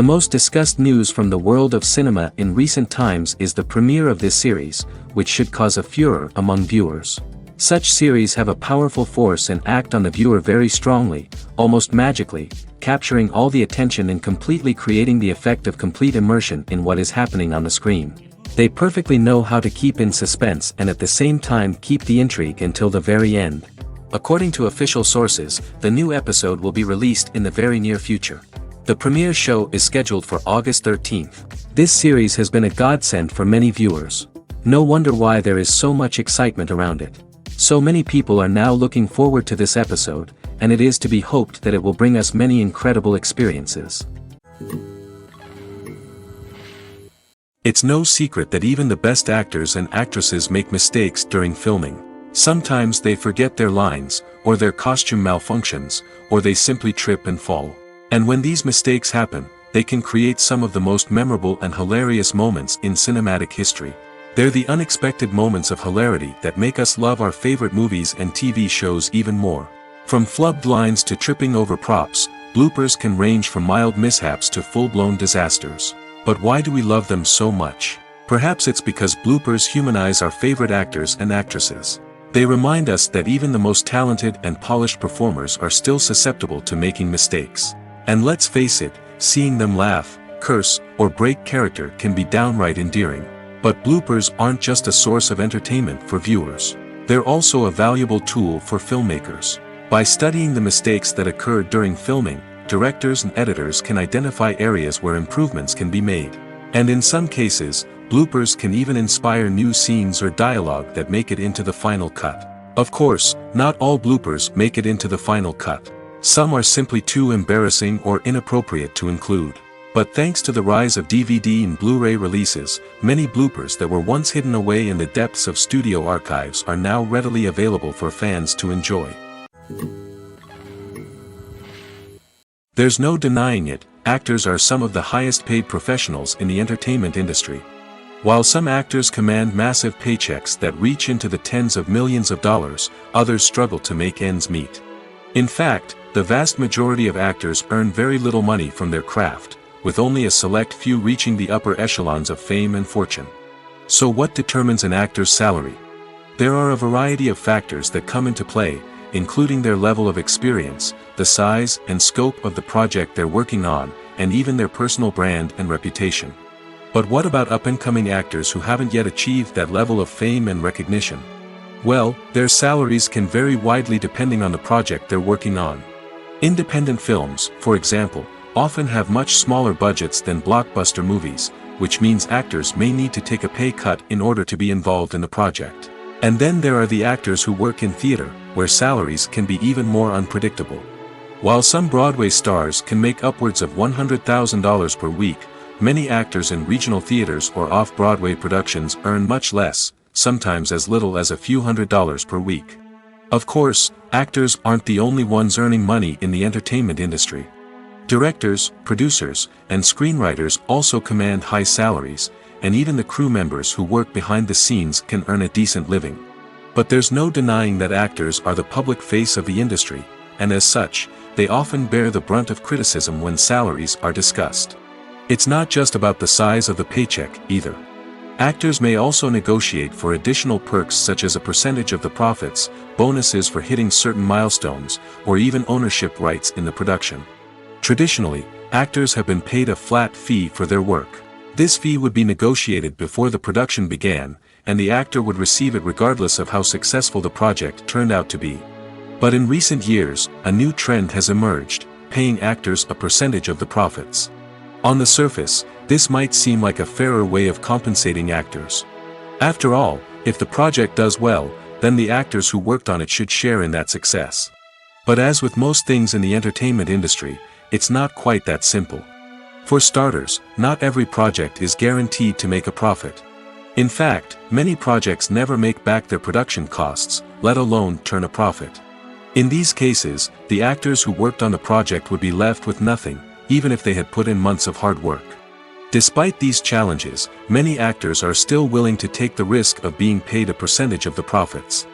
most discussed news from the world of cinema in recent times is the premiere of this series, which should cause a furor among viewers. Such series have a powerful force and act on the viewer very strongly, almost magically, capturing all the attention and completely creating the effect of complete immersion in what is happening on the screen. They perfectly know how to keep in suspense and at the same time keep the intrigue until the very end. According to official sources, the new episode will be released in the very near future. The premiere show is scheduled for August 13th. This series has been a godsend for many viewers. No wonder why there is so much excitement around it. So many people are now looking forward to this episode, and it is to be hoped that it will bring us many incredible experiences. It's no secret that even the best actors and actresses make mistakes during filming. Sometimes they forget their lines, or their costume malfunctions, or they simply trip and fall. And when these mistakes happen, they can create some of the most memorable and hilarious moments in cinematic history. They're the unexpected moments of hilarity that make us love our favorite movies and TV shows even more. From flubbed lines to tripping over props, bloopers can range from mild mishaps to full-blown disasters. But why do we love them so much? Perhaps it's because bloopers humanize our favorite actors and actresses. They remind us that even the most talented and polished performers are still susceptible to making mistakes. And let's face it, seeing them laugh, curse, or break character can be downright endearing. But bloopers aren't just a source of entertainment for viewers. They're also a valuable tool for filmmakers. By studying the mistakes that occur during filming, directors and editors can identify areas where improvements can be made. And in some cases, bloopers can even inspire new scenes or dialogue that make it into the final cut. Of course, not all bloopers make it into the final cut. Some are simply too embarrassing or inappropriate to include. But thanks to the rise of DVD and Blu-ray releases, many bloopers that were once hidden away in the depths of studio archives are now readily available for fans to enjoy. There's no denying it, actors are some of the highest paid professionals in the entertainment industry. While some actors command massive paychecks that reach into the tens of millions of dollars, others struggle to make ends meet. In fact, the vast majority of actors earn very little money from their craft, with only a select few reaching the upper echelons of fame and fortune. So what determines an actor's salary? There are a variety of factors that come into play, including their level of experience, the size and scope of the project they're working on, and even their personal brand and reputation. But what about up-and-coming actors who haven't yet achieved that level of fame and recognition? Well, their salaries can vary widely depending on the project they're working on. Independent films, for example, often have much smaller budgets than blockbuster movies, which means actors may need to take a pay cut in order to be involved in the project. And then there are the actors who work in theater, where salaries can be even more unpredictable. While some Broadway stars can make upwards of $100,000 per week, many actors in regional theaters or off-Broadway productions earn much less, sometimes as little as a few $100s per week. Of course, actors aren't the only ones earning money in the entertainment industry. Directors, producers, and screenwriters also command high salaries, and even the crew members who work behind the scenes can earn a decent living. But there's no denying that actors are the public face of the industry, and as such, they often bear the brunt of criticism when salaries are discussed. It's not just about the size of the paycheck, either. Actors may also negotiate for additional perks such as a percentage of the profits, bonuses for hitting certain milestones, or even ownership rights in the production. Traditionally, actors have been paid a flat fee for their work. This fee would be negotiated before the production began, and the actor would receive it regardless of how successful the project turned out to be. But in recent years, a new trend has emerged, paying actors a percentage of the profits. On the surface, this might seem like a fairer way of compensating actors. After all, if the project does well, then the actors who worked on it should share in that success. But as with most things in the entertainment industry, it's not quite that simple. For starters, not every project is guaranteed to make a profit. In fact, many projects never make back their production costs, let alone turn a profit. In these cases, the actors who worked on the project would be left with nothing, even if they had put in months of hard work. Despite these challenges, many actors are still willing to take the risk of being paid a percentage of the profits.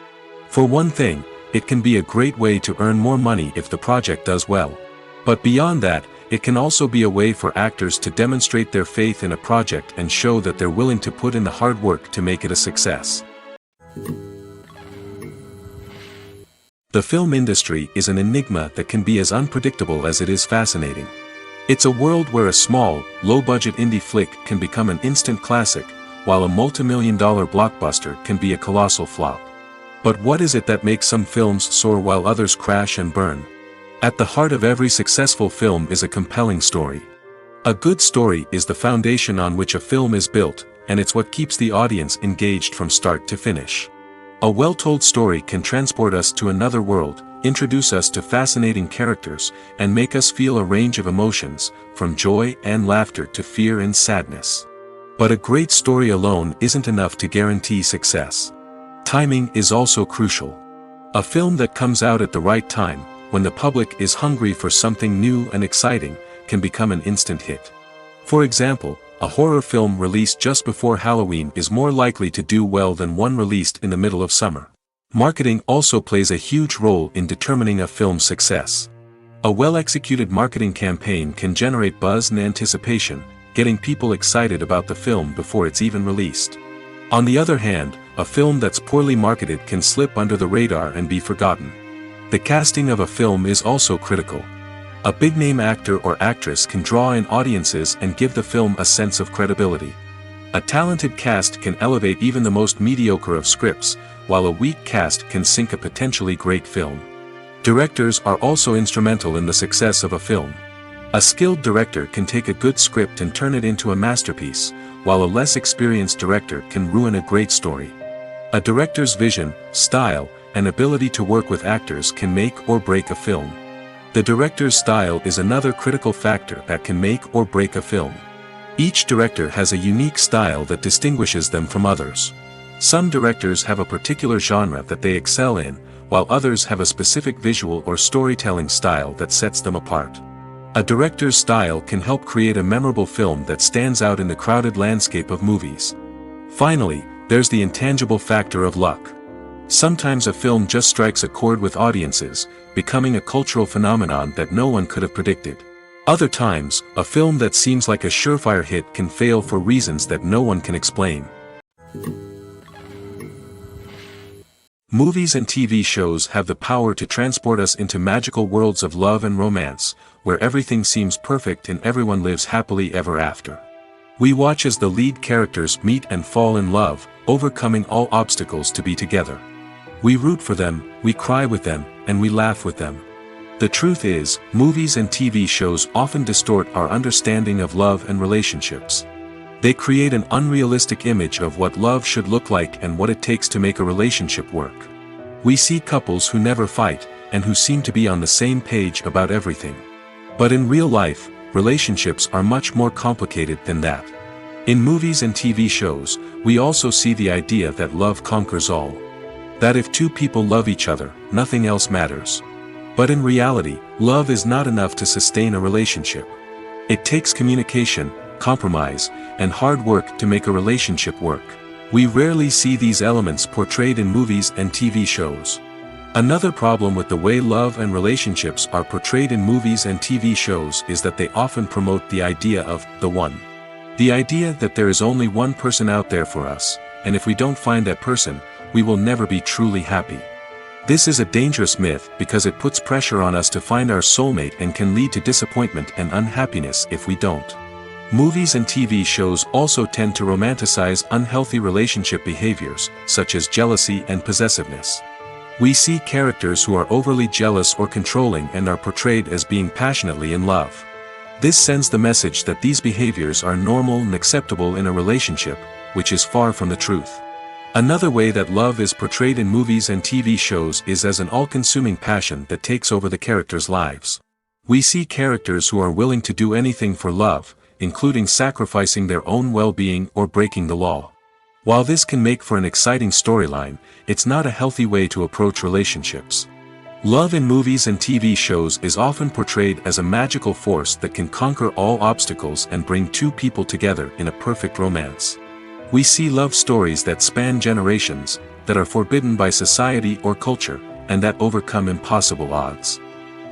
For one thing, it can be a great way to earn more money if the project does well. But beyond that, it can also be a way for actors to demonstrate their faith in a project and show that they're willing to put in the hard work to make it a success. The film industry is an enigma that can be as unpredictable as it is fascinating. It's a world where a small, low-budget indie flick can become an instant classic, while a multi-million-dollar blockbuster can be a colossal flop. But what is it that makes some films soar while others crash and burn? At the heart of every successful film is a compelling story. A good story is the foundation on which a film is built, and it's what keeps the audience engaged from start to finish. A well-told story can transport us to another world, introduce us to fascinating characters, and make us feel a range of emotions, from joy and laughter to fear and sadness. But a great story alone isn't enough to guarantee success. Timing is also crucial. A film that comes out at the right time, when the public is hungry for something new and exciting, can become an instant hit. For example, a horror film released just before Halloween is more likely to do well than one released in the middle of summer. Marketing also plays a huge role in determining a film's success. A well-executed marketing campaign can generate buzz and anticipation, getting people excited about the film before it's even released. On the other hand, a film that's poorly marketed can slip under the radar and be forgotten. The casting of a film is also critical. A big-name actor or actress can draw in audiences and give the film a sense of credibility. A talented cast can elevate even the most mediocre of scripts, while a weak cast can sink a potentially great film. Directors are also instrumental in the success of a film. A skilled director can take a good script and turn it into a masterpiece, while a less experienced director can ruin a great story. A director's vision, style, and ability to work with actors can make or break a film. The director's style is another critical factor that can make or break a film. Each director has a unique style that distinguishes them from others. Some directors have a particular genre that they excel in, while others have a specific visual or storytelling style that sets them apart. A director's style can help create a memorable film that stands out in the crowded landscape of movies. Finally, there's the intangible factor of luck. Sometimes a film just strikes a chord with audiences, becoming a cultural phenomenon that no one could have predicted. Other times, a film that seems like a surefire hit can fail for reasons that no one can explain. Movies and TV shows have the power to transport us into magical worlds of love and romance, where everything seems perfect and everyone lives happily ever after. We watch as the lead characters meet and fall in love, overcoming all obstacles to be together. We root for them, we cry with them, and we laugh with them. The truth is, movies and TV shows often distort our understanding of love and relationships. They create an unrealistic image of what love should look like and what it takes to make a relationship work. We see couples who never fight, and who seem to be on the same page about everything. But in real life, relationships are much more complicated than that. In movies and TV shows, we also see the idea that love conquers all. That if two people love each other, nothing else matters. But in reality, love is not enough to sustain a relationship. It takes communication, compromise, and hard work to make a relationship work. We rarely see these elements portrayed in movies and TV shows. Another problem with the way love and relationships are portrayed in movies and TV shows is that they often promote the idea of the one. The idea that there is only one person out there for us, and if we don't find that person, we will never be truly happy. This is a dangerous myth because it puts pressure on us to find our soulmate and can lead to disappointment and unhappiness if we don't. Movies and TV shows also tend to romanticize unhealthy relationship behaviors, such as jealousy and possessiveness. We see characters who are overly jealous or controlling and are portrayed as being passionately in love. This sends the message that these behaviors are normal and acceptable in a relationship, which is far from the truth. Another way that love is portrayed in movies and TV shows is as an all-consuming passion that takes over the characters' lives. We see characters who are willing to do anything for love, including sacrificing their own well-being or breaking the law. While this can make for an exciting storyline, it's not a healthy way to approach relationships. Love in movies and TV shows is often portrayed as a magical force that can conquer all obstacles and bring two people together in a perfect romance. We see love stories that span generations, that are forbidden by society or culture, and that overcome impossible odds.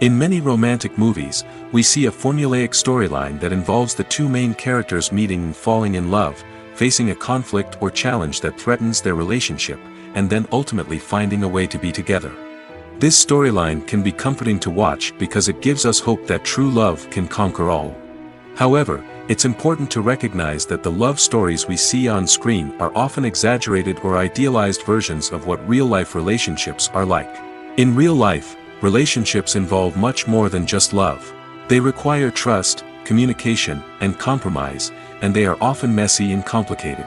In many romantic movies, we see a formulaic storyline that involves the two main characters meeting and falling in love, facing a conflict or challenge that threatens their relationship, and then ultimately finding a way to be together. This storyline can be comforting to watch because it gives us hope that true love can conquer all. However, it's important to recognize that the love stories we see on screen are often exaggerated or idealized versions of what real-life relationships are like. In real life, relationships involve much more than just love. They require trust, communication, and compromise, and they are often messy and complicated.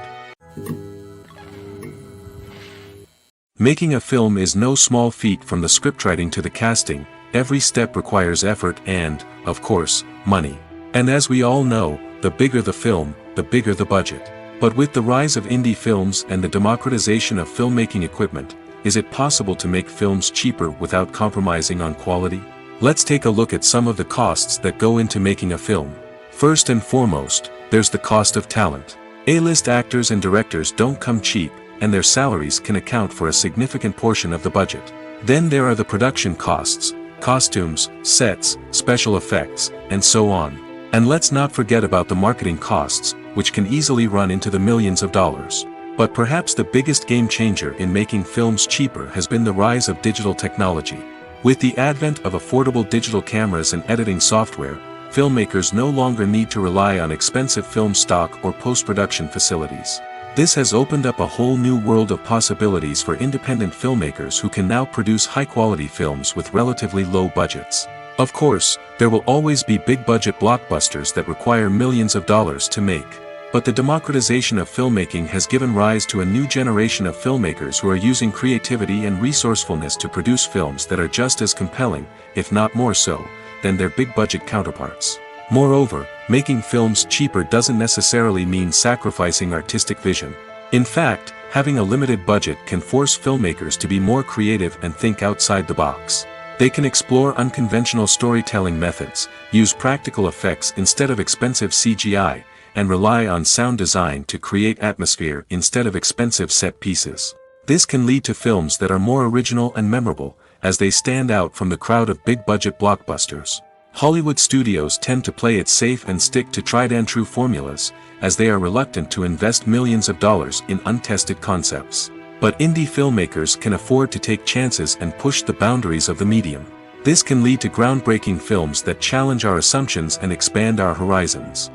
Making a film is no small feat. From the scriptwriting to the casting, every step requires effort and, of course, money. And as we all know, the bigger the film, the bigger the budget. But with the rise of indie films and the democratization of filmmaking equipment, is it possible to make films cheaper without compromising on quality? Let's take a look at some of the costs that go into making a film. First and foremost, there's the cost of talent. A-list actors and directors don't come cheap, and their salaries can account for a significant portion of the budget. Then there are the production costs, costumes, sets, special effects, and so on. And let's not forget about the marketing costs, which can easily run into the millions of dollars. But perhaps the biggest game changer in making films cheaper has been the rise of digital technology. With the advent of affordable digital cameras and editing software, filmmakers no longer need to rely on expensive film stock or post-production facilities. This has opened up a whole new world of possibilities for independent filmmakers who can now produce high-quality films with relatively low budgets. Of course, there will always be big-budget blockbusters that require millions of dollars to make. But the democratization of filmmaking has given rise to a new generation of filmmakers who are using creativity and resourcefulness to produce films that are just as compelling, if not more so, than their big-budget counterparts. Moreover, making films cheaper doesn't necessarily mean sacrificing artistic vision. In fact, having a limited budget can force filmmakers to be more creative and think outside the box. They can explore unconventional storytelling methods, use practical effects instead of expensive CGI, and rely on sound design to create atmosphere instead of expensive set pieces. This can lead to films that are more original and memorable, as they stand out from the crowd of big-budget blockbusters. Hollywood studios tend to play it safe and stick to tried-and-true formulas, as they are reluctant to invest millions of dollars in untested concepts. But indie filmmakers can afford to take chances and push the boundaries of the medium. This can lead to groundbreaking films that challenge our assumptions and expand our horizons.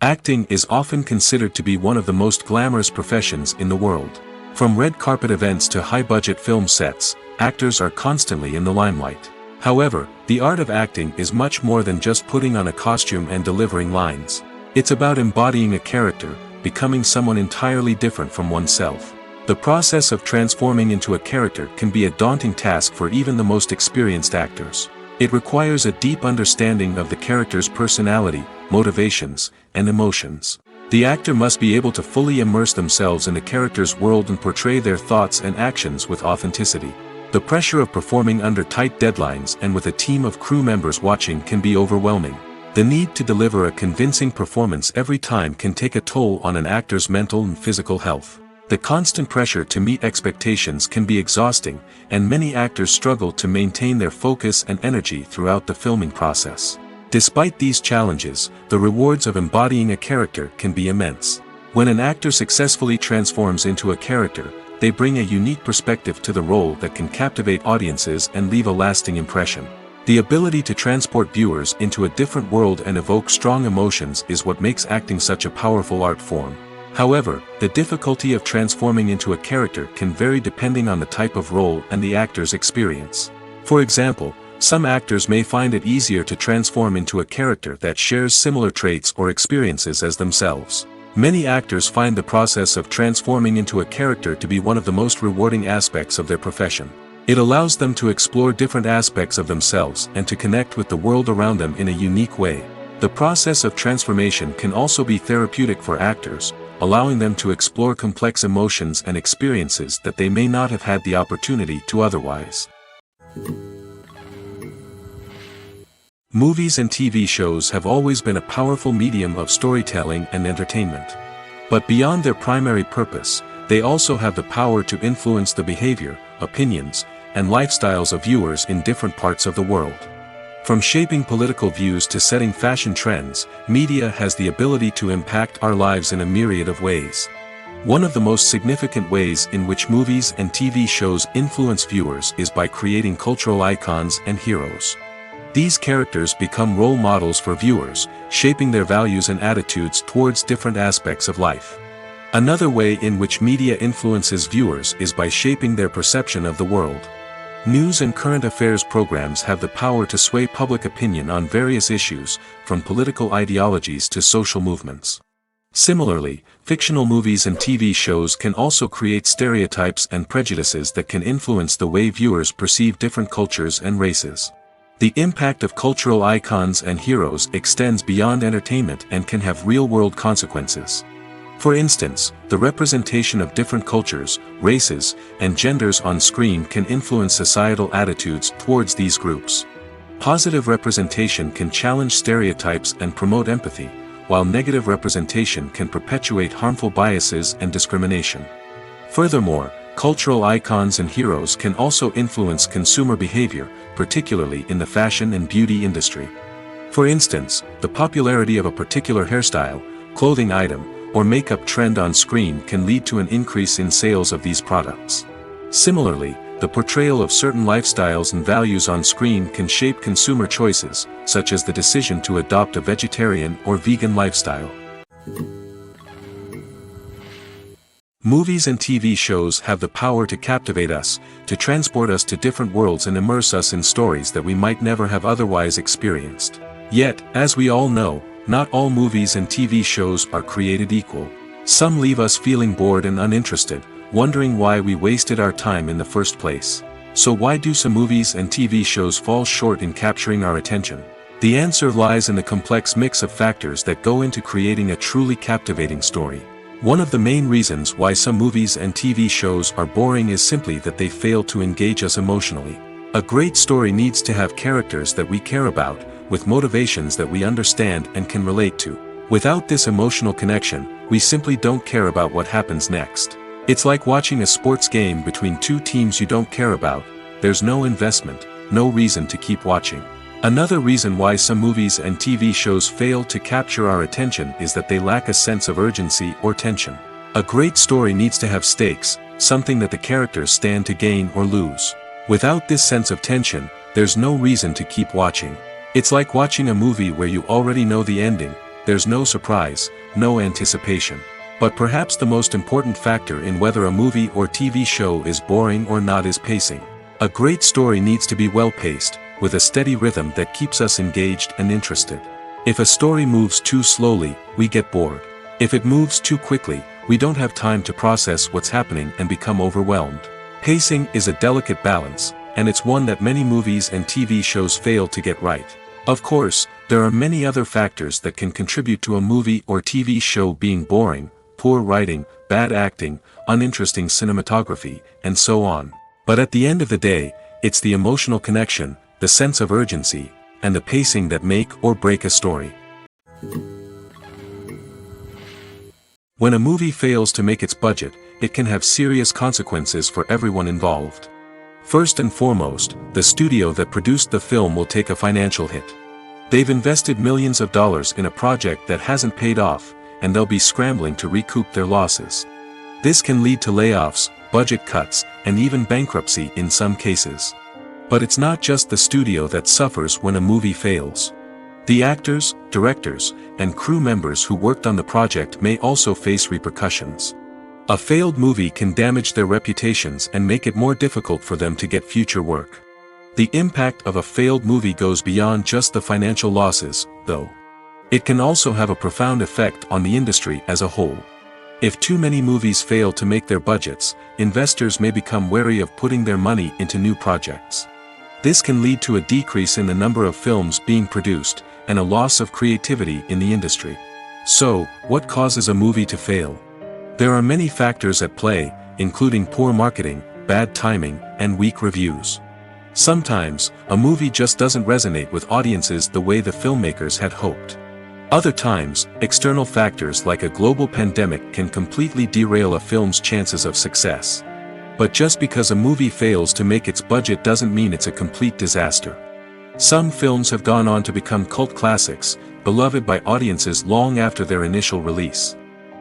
Acting is often considered to be one of the most glamorous professions in the world. From red carpet events to high-budget film sets, actors are constantly in the limelight. However, the art of acting is much more than just putting on a costume and delivering lines. It's about embodying a character, becoming someone entirely different from oneself. The process of transforming into a character can be a daunting task for even the most experienced actors. It requires a deep understanding of the character's personality, motivations, and emotions. The actor must be able to fully immerse themselves in the character's world and portray their thoughts and actions with authenticity. The pressure of performing under tight deadlines and with a team of crew members watching can be overwhelming. The need to deliver a convincing performance every time can take a toll on an actor's mental and physical health. The constant pressure to meet expectations can be exhausting, and many actors struggle to maintain their focus and energy throughout the filming process. Despite these challenges, the rewards of embodying a character can be immense. When an actor successfully transforms into a character, they bring a unique perspective to the role that can captivate audiences and leave a lasting impression. The ability to transport viewers into a different world and evoke strong emotions is what makes acting such a powerful art form. However, the difficulty of transforming into a character can vary depending on the type of role and the actor's experience. For example, some actors may find it easier to transform into a character that shares similar traits or experiences as themselves. Many actors find the process of transforming into a character to be one of the most rewarding aspects of their profession. It allows them to explore different aspects of themselves and to connect with the world around them in a unique way. The process of transformation can also be therapeutic for actors, allowing them to explore complex emotions and experiences that they may not have had the opportunity to otherwise. Movies and TV shows have always been a powerful medium of storytelling and entertainment. But beyond their primary purpose, they also have the power to influence the behavior, opinions, and lifestyles of viewers in different parts of the world. From shaping political views to setting fashion trends, media has the ability to impact our lives in a myriad of ways. One of the most significant ways in which movies and TV shows influence viewers is by creating cultural icons and heroes. These characters become role models for viewers, shaping their values and attitudes towards different aspects of life. Another way in which media influences viewers is by shaping their perception of the world. News and current affairs programs have the power to sway public opinion on various issues, from political ideologies to social movements. Similarly, fictional movies and TV shows can also create stereotypes and prejudices that can influence the way viewers perceive different cultures and races. The impact of cultural icons and heroes extends beyond entertainment and can have real-world consequences. For instance, the representation of different cultures, races, and genders on screen can influence societal attitudes towards these groups. Positive representation can challenge stereotypes and promote empathy, while negative representation can perpetuate harmful biases and discrimination. Furthermore, cultural icons and heroes can also influence consumer behavior, particularly in the fashion and beauty industry. For instance, the popularity of a particular hairstyle, clothing item, or makeup trend on screen can lead to an increase in sales of these products. Similarly, the portrayal of certain lifestyles and values on screen can shape consumer choices, such as the decision to adopt a vegetarian or vegan lifestyle. Movies and TV shows have the power to captivate us, to transport us to different worlds and immerse us in stories that we might never have otherwise experienced. Yet, as we all know, not all movies and TV shows are created equal. Some leave us feeling bored and uninterested, wondering why we wasted our time in the first place. So why do some movies and TV shows fall short in capturing our attention? The answer lies in the complex mix of factors that go into creating a truly captivating story. One of the main reasons why some movies and TV shows are boring is simply that they fail to engage us emotionally. A great story needs to have characters that we care about, with motivations that we understand and can relate to. Without this emotional connection, we simply don't care about what happens next. It's like watching a sports game between two teams you don't care about. There's no investment, no reason to keep watching. Another reason why some movies and TV shows fail to capture our attention is that they lack a sense of urgency or tension. A great story needs to have stakes, something that the characters stand to gain or lose. Without this sense of tension, there's no reason to keep watching. It's like watching a movie where you already know the ending. There's no surprise, no anticipation. But perhaps the most important factor in whether a movie or TV show is boring or not is pacing. A great story needs to be well-paced, with a steady rhythm that keeps us engaged and interested. If a story moves too slowly, we get bored. If it moves too quickly, we don't have time to process what's happening and become overwhelmed. Pacing is a delicate balance, and it's one that many movies and TV shows fail to get right. Of course, there are many other factors that can contribute to a movie or TV show being boring: poor writing, bad acting, uninteresting cinematography, and so on. But at the end of the day, it's the emotional connection, the sense of urgency, and the pacing that make or break a story. When a movie fails to make its budget, it can have serious consequences for everyone involved. First and foremost, the studio that produced the film will take a financial hit. They've invested millions of dollars in a project that hasn't paid off, and they'll be scrambling to recoup their losses. This can lead to layoffs, budget cuts, and even bankruptcy in some cases. But it's not just the studio that suffers when a movie fails. The actors, directors, and crew members who worked on the project may also face repercussions. A failed movie can damage their reputations and make it more difficult for them to get future work. The impact of a failed movie goes beyond just the financial losses, though. It can also have a profound effect on the industry as a whole. If too many movies fail to make their budgets, investors may become wary of putting their money into new projects. This can lead to a decrease in the number of films being produced, and a loss of creativity in the industry. So, what causes a movie to fail? There are many factors at play, including poor marketing, bad timing, and weak reviews. Sometimes, a movie just doesn't resonate with audiences the way the filmmakers had hoped. Other times, external factors like a global pandemic can completely derail a film's chances of success. But just because a movie fails to make its budget doesn't mean it's a complete disaster. Some films have gone on to become cult classics, beloved by audiences long after their initial release.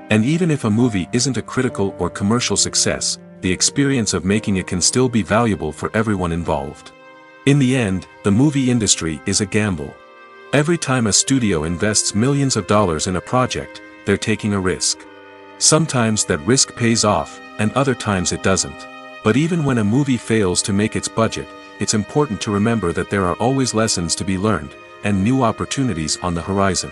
And even if a movie isn't a critical or commercial success, the experience of making it can still be valuable for everyone involved. In the end, the movie industry is a gamble. Every time a studio invests millions of dollars in a project, they're taking a risk. Sometimes that risk pays off, and other times it doesn't. But even when a movie fails to make its budget, it's important to remember that there are always lessons to be learned, and new opportunities on the horizon.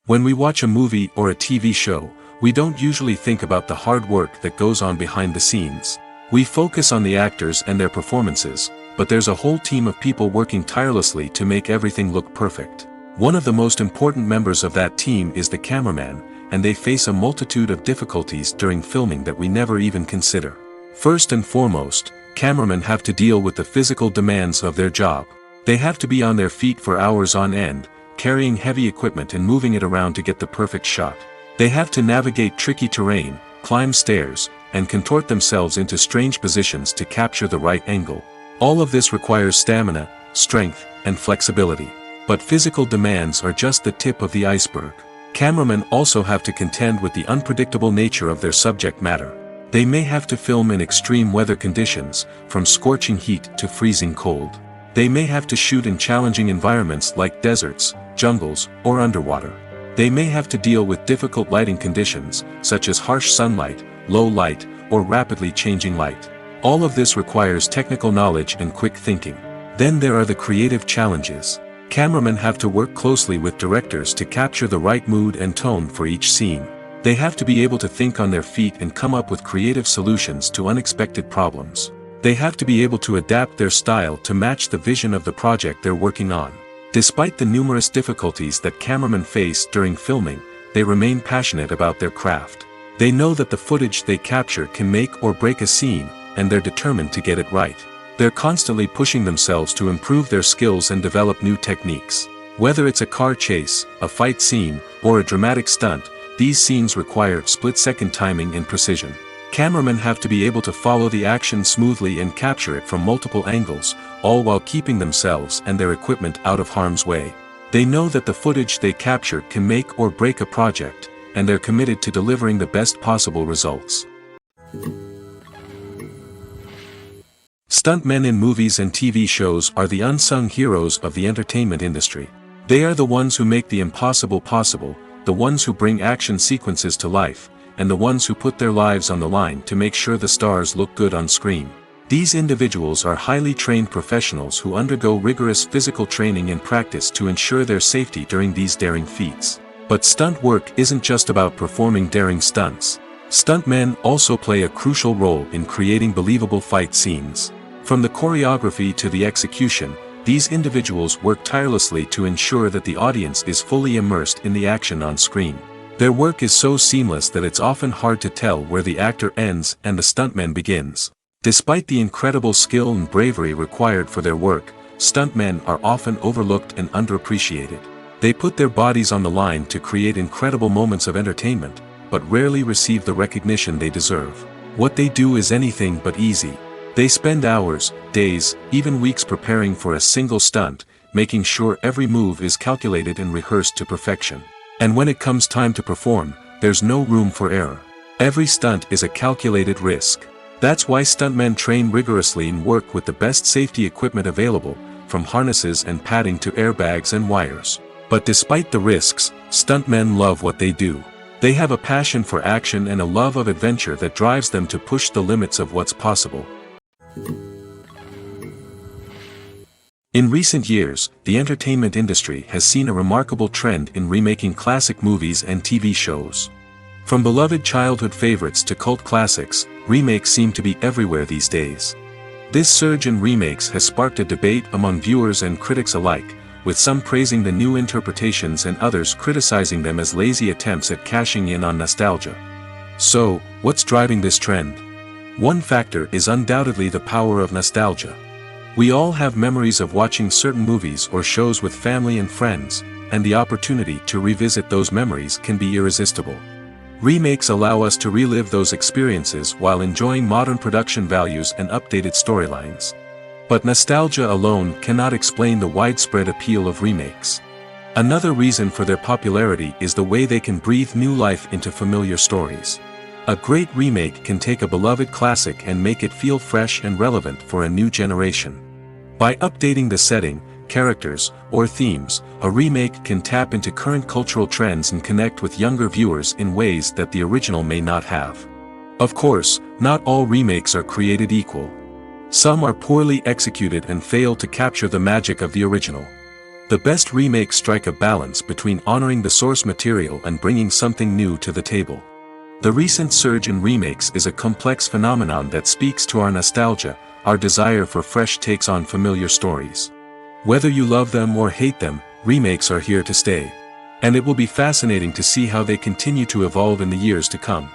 When we watch a movie or a TV show, we don't usually think about the hard work that goes on behind the scenes. We focus on the actors and their performances, but there's a whole team of people working tirelessly to make everything look perfect. One of the most important members of that team is the cameraman, and they face a multitude of difficulties during filming that we never even consider. First and foremost, cameramen have to deal with the physical demands of their job. They have to be on their feet for hours on end, carrying heavy equipment and moving it around to get the perfect shot. They have to navigate tricky terrain, climb stairs, and contort themselves into strange positions to capture the right angle. All of this requires stamina, strength, and flexibility. But physical demands are just the tip of the iceberg. Cameramen also have to contend with the unpredictable nature of their subject matter. They may have to film in extreme weather conditions, from scorching heat to freezing cold. They may have to shoot in challenging environments like deserts, jungles, or underwater. They may have to deal with difficult lighting conditions, such as harsh sunlight, low light, or rapidly changing light. All of this requires technical knowledge and quick thinking. Then there are the creative challenges. Cameramen have to work closely with directors to capture the right mood and tone for each scene. They have to be able to think on their feet and come up with creative solutions to unexpected problems. They have to be able to adapt their style to match the vision of the project they're working on. Despite the numerous difficulties that cameramen face during filming, they remain passionate about their craft. They know that the footage they capture can make or break a scene, and they're determined to get it right. They're constantly pushing themselves to improve their skills and develop new techniques. Whether it's a car chase, a fight scene, or a dramatic stunt, these scenes require split-second timing and precision. Cameramen have to be able to follow the action smoothly and capture it from multiple angles, all while keeping themselves and their equipment out of harm's way. They know that the footage they capture can make or break a project, and they're committed to delivering the best possible results. Stuntmen in movies and TV shows are the unsung heroes of the entertainment industry. They are the ones who make the impossible possible, the ones who bring action sequences to life, and the ones who put their lives on the line to make sure the stars look good on screen. These individuals are highly trained professionals who undergo rigorous physical training and practice to ensure their safety during these daring feats. But stunt work isn't just about performing daring stunts. Stuntmen also play a crucial role in creating believable fight scenes. From the choreography to the execution, these individuals work tirelessly to ensure that the audience is fully immersed in the action on screen. Their work is so seamless that it's often hard to tell where the actor ends and the stuntman begins. Despite the incredible skill and bravery required for their work, stuntmen are often overlooked and underappreciated. They put their bodies on the line to create incredible moments of entertainment, but rarely receive the recognition they deserve. What they do is anything but easy. They spend hours, days, even weeks preparing for a single stunt, making sure every move is calculated and rehearsed to perfection. And when it comes time to perform, there's no room for error. Every stunt is a calculated risk. That's why stuntmen train rigorously and work with the best safety equipment available, from harnesses and padding to airbags and wires. But despite the risks, stuntmen love what they do. They have a passion for action and a love of adventure that drives them to push the limits of what's possible. In recent years, the entertainment industry has seen a remarkable trend in remaking classic movies and TV shows. From beloved childhood favorites to cult classics, remakes seem to be everywhere these days. This surge in remakes has sparked a debate among viewers and critics alike, with some praising the new interpretations and others criticizing them as lazy attempts at cashing in on nostalgia. So, what's driving this trend? One factor is undoubtedly the power of nostalgia. We all have memories of watching certain movies or shows with family and friends, and the opportunity to revisit those memories can be irresistible. Remakes allow us to relive those experiences while enjoying modern production values and updated storylines. But nostalgia alone cannot explain the widespread appeal of remakes. Another reason for their popularity is the way they can breathe new life into familiar stories. A great remake can take a beloved classic and make it feel fresh and relevant for a new generation. By updating the setting, characters, or themes, a remake can tap into current cultural trends and connect with younger viewers in ways that the original may not have. Of course, not all remakes are created equal. Some are poorly executed and fail to capture the magic of the original. The best remakes strike a balance between honoring the source material and bringing something new to the table. The recent surge in remakes is a complex phenomenon that speaks to our nostalgia, our desire for fresh takes on familiar stories. Whether you love them or hate them, remakes are here to stay. And it will be fascinating to see how they continue to evolve in the years to come.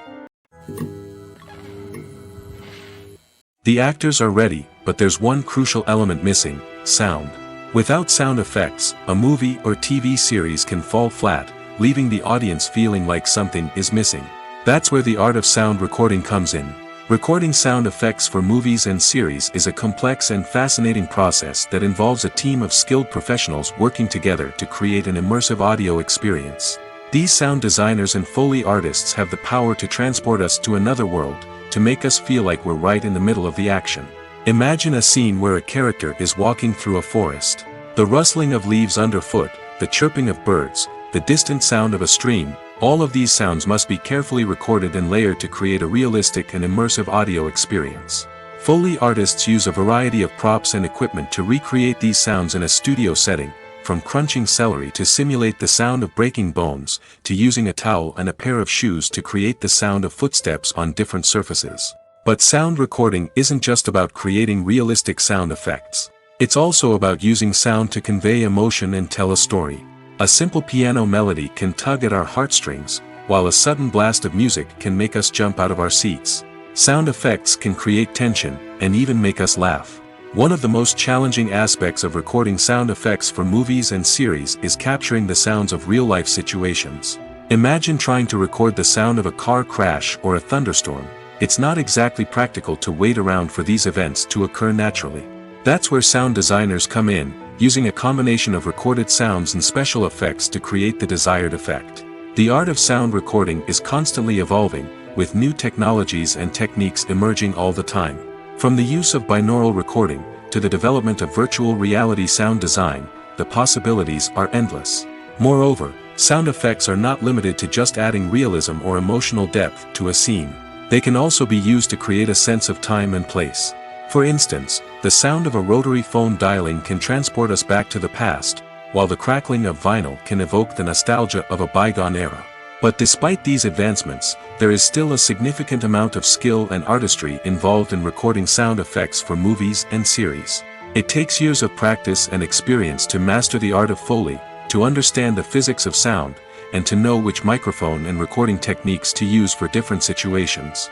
The actors are ready, but there's one crucial element missing: sound. Without sound effects, a movie or TV series can fall flat, leaving the audience feeling like something is missing. That's where the art of sound recording comes in. Recording sound effects for movies and series is a complex and fascinating process that involves a team of skilled professionals working together to create an immersive audio experience. These sound designers and Foley artists have the power to transport us to another world, to make us feel like we're right in the middle of the action. Imagine a scene where a character is walking through a forest. The rustling of leaves underfoot, the chirping of birds, the distant sound of a stream, all of these sounds must be carefully recorded and layered to create a realistic and immersive audio experience. Foley artists use a variety of props and equipment to recreate these sounds in a studio setting, from crunching celery to simulate the sound of breaking bones, to using a towel and a pair of shoes to create the sound of footsteps on different surfaces. But sound recording isn't just about creating realistic sound effects. It's also about using sound to convey emotion and tell a story. A simple piano melody can tug at our heartstrings, while a sudden blast of music can make us jump out of our seats. Sound effects can create tension, and even make us laugh. One of the most challenging aspects of recording sound effects for movies and series is capturing the sounds of real-life situations. Imagine trying to record the sound of a car crash or a thunderstorm. It's not exactly practical to wait around for these events to occur naturally. That's where sound designers come in, using a combination of recorded sounds and special effects to create the desired effect. The art of sound recording is constantly evolving, with new technologies and techniques emerging all the time. From the use of binaural recording, to the development of virtual reality sound design, the possibilities are endless. Moreover, sound effects are not limited to just adding realism or emotional depth to a scene. They can also be used to create a sense of time and place. For instance, the sound of a rotary phone dialing can transport us back to the past, while the crackling of vinyl can evoke the nostalgia of a bygone era. But despite these advancements, there is still a significant amount of skill and artistry involved in recording sound effects for movies and series. It takes years of practice and experience to master the art of Foley, to understand the physics of sound, and to know which microphone and recording techniques to use for different situations.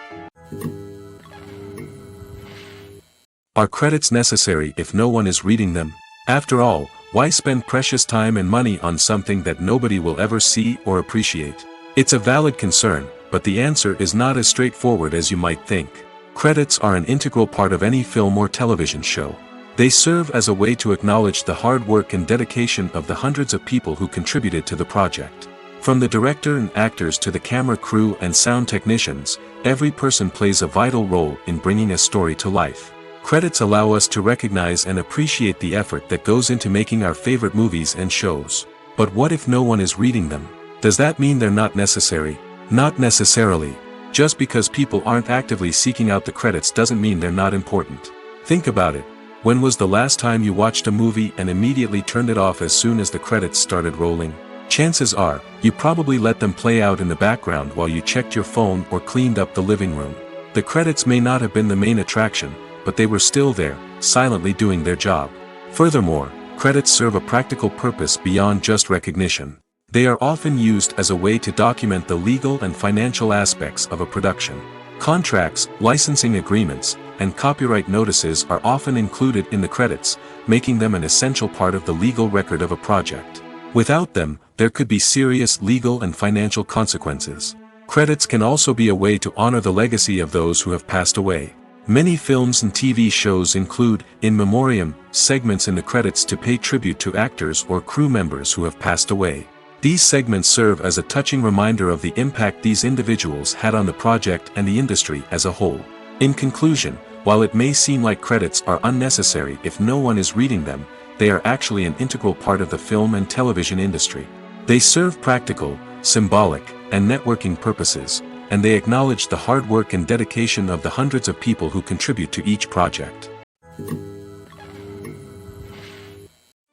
Are credits necessary if no one is reading them? After all, why spend precious time and money on something that nobody will ever see or appreciate? It's a valid concern, but the answer is not as straightforward as you might think. Credits are an integral part of any film or television show. They serve as a way to acknowledge the hard work and dedication of the hundreds of people who contributed to the project. From the director and actors to the camera crew and sound technicians, every person plays a vital role in bringing a story to life. Credits allow us to recognize and appreciate the effort that goes into making our favorite movies and shows. But what if no one is reading them? Does that mean they're not necessary? Not necessarily. Just because people aren't actively seeking out the credits doesn't mean they're not important. Think about it. When was the last time you watched a movie and immediately turned it off as soon as the credits started rolling? Chances are, you probably let them play out in the background while you checked your phone or cleaned up the living room. The credits may not have been the main attraction, but they were still there, silently doing their job. Furthermore, credits serve a practical purpose beyond just recognition. They are often used as a way to document the legal and financial aspects of a production. Contracts, licensing agreements, and copyright notices are often included in the credits, making them an essential part of the legal record of a project. Without them, there could be serious legal and financial consequences. Credits can also be a way to honor the legacy of those who have passed away. Many films and TV shows include, in memoriam, segments in the credits to pay tribute to actors or crew members who have passed away. These segments serve as a touching reminder of the impact these individuals had on the project and the industry as a whole. In conclusion, while it may seem like credits are unnecessary if no one is reading them, they are actually an integral part of the film and television industry. They serve practical, symbolic, and networking purposes, and they acknowledge the hard work and dedication of the hundreds of people who contribute to each project.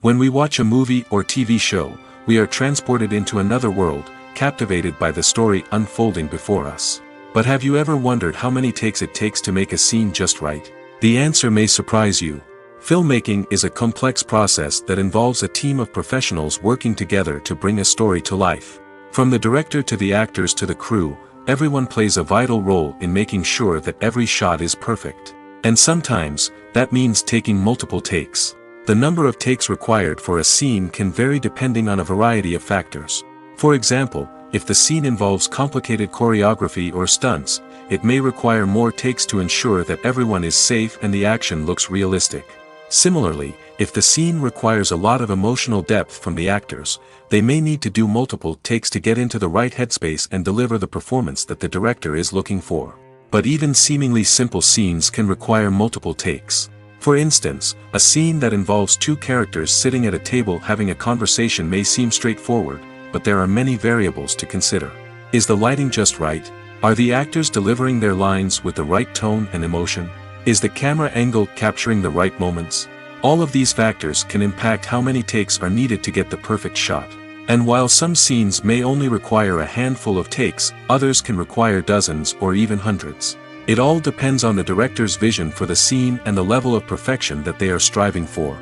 When we watch a movie or TV show, we are transported into another world, captivated by the story unfolding before us. But have you ever wondered how many takes it takes to make a scene just right? The answer may surprise you. Filmmaking is a complex process that involves a team of professionals working together to bring a story to life. From the director to the actors to the crew, everyone plays a vital role in making sure that every shot is perfect. And sometimes, that means taking multiple takes. The number of takes required for a scene can vary depending on a variety of factors. For example, if the scene involves complicated choreography or stunts, it may require more takes to ensure that everyone is safe and the action looks realistic. Similarly, if the scene requires a lot of emotional depth from the actors, they may need to do multiple takes to get into the right headspace and deliver the performance that the director is looking for. But even seemingly simple scenes can require multiple takes. For instance, a scene that involves two characters sitting at a table having a conversation may seem straightforward, but there are many variables to consider. Is the lighting just right? Are the actors delivering their lines with the right tone and emotion? Is the camera angle capturing the right moments? All of these factors can impact how many takes are needed to get the perfect shot. And while some scenes may only require a handful of takes, others can require dozens or even hundreds. It all depends on the director's vision for the scene and the level of perfection that they are striving for.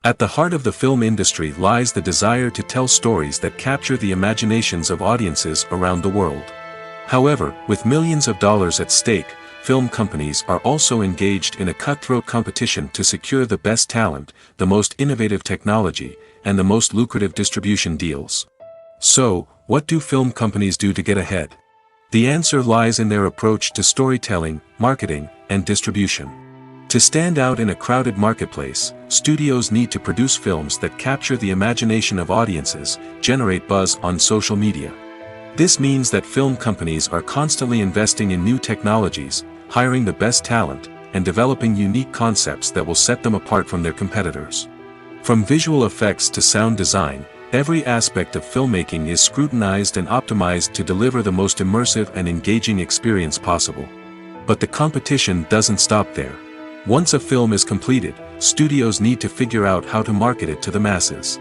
At the heart of the film industry lies the desire to tell stories that capture the imaginations of audiences around the world. However, with millions of dollars at stake, film companies are also engaged in a cutthroat competition to secure the best talent, the most innovative technology, and the most lucrative distribution deals. So, what do film companies do to get ahead? The answer lies in their approach to storytelling, marketing, and distribution. To stand out in a crowded marketplace, studios need to produce films that capture the imagination of audiences, generate buzz on social media. This means that film companies are constantly investing in new technologies, hiring the best talent, and developing unique concepts that will set them apart from their competitors. From visual effects to sound design, every aspect of filmmaking is scrutinized and optimized to deliver the most immersive and engaging experience possible. But the competition doesn't stop there. Once a film is completed, studios need to figure out how to market it to the masses.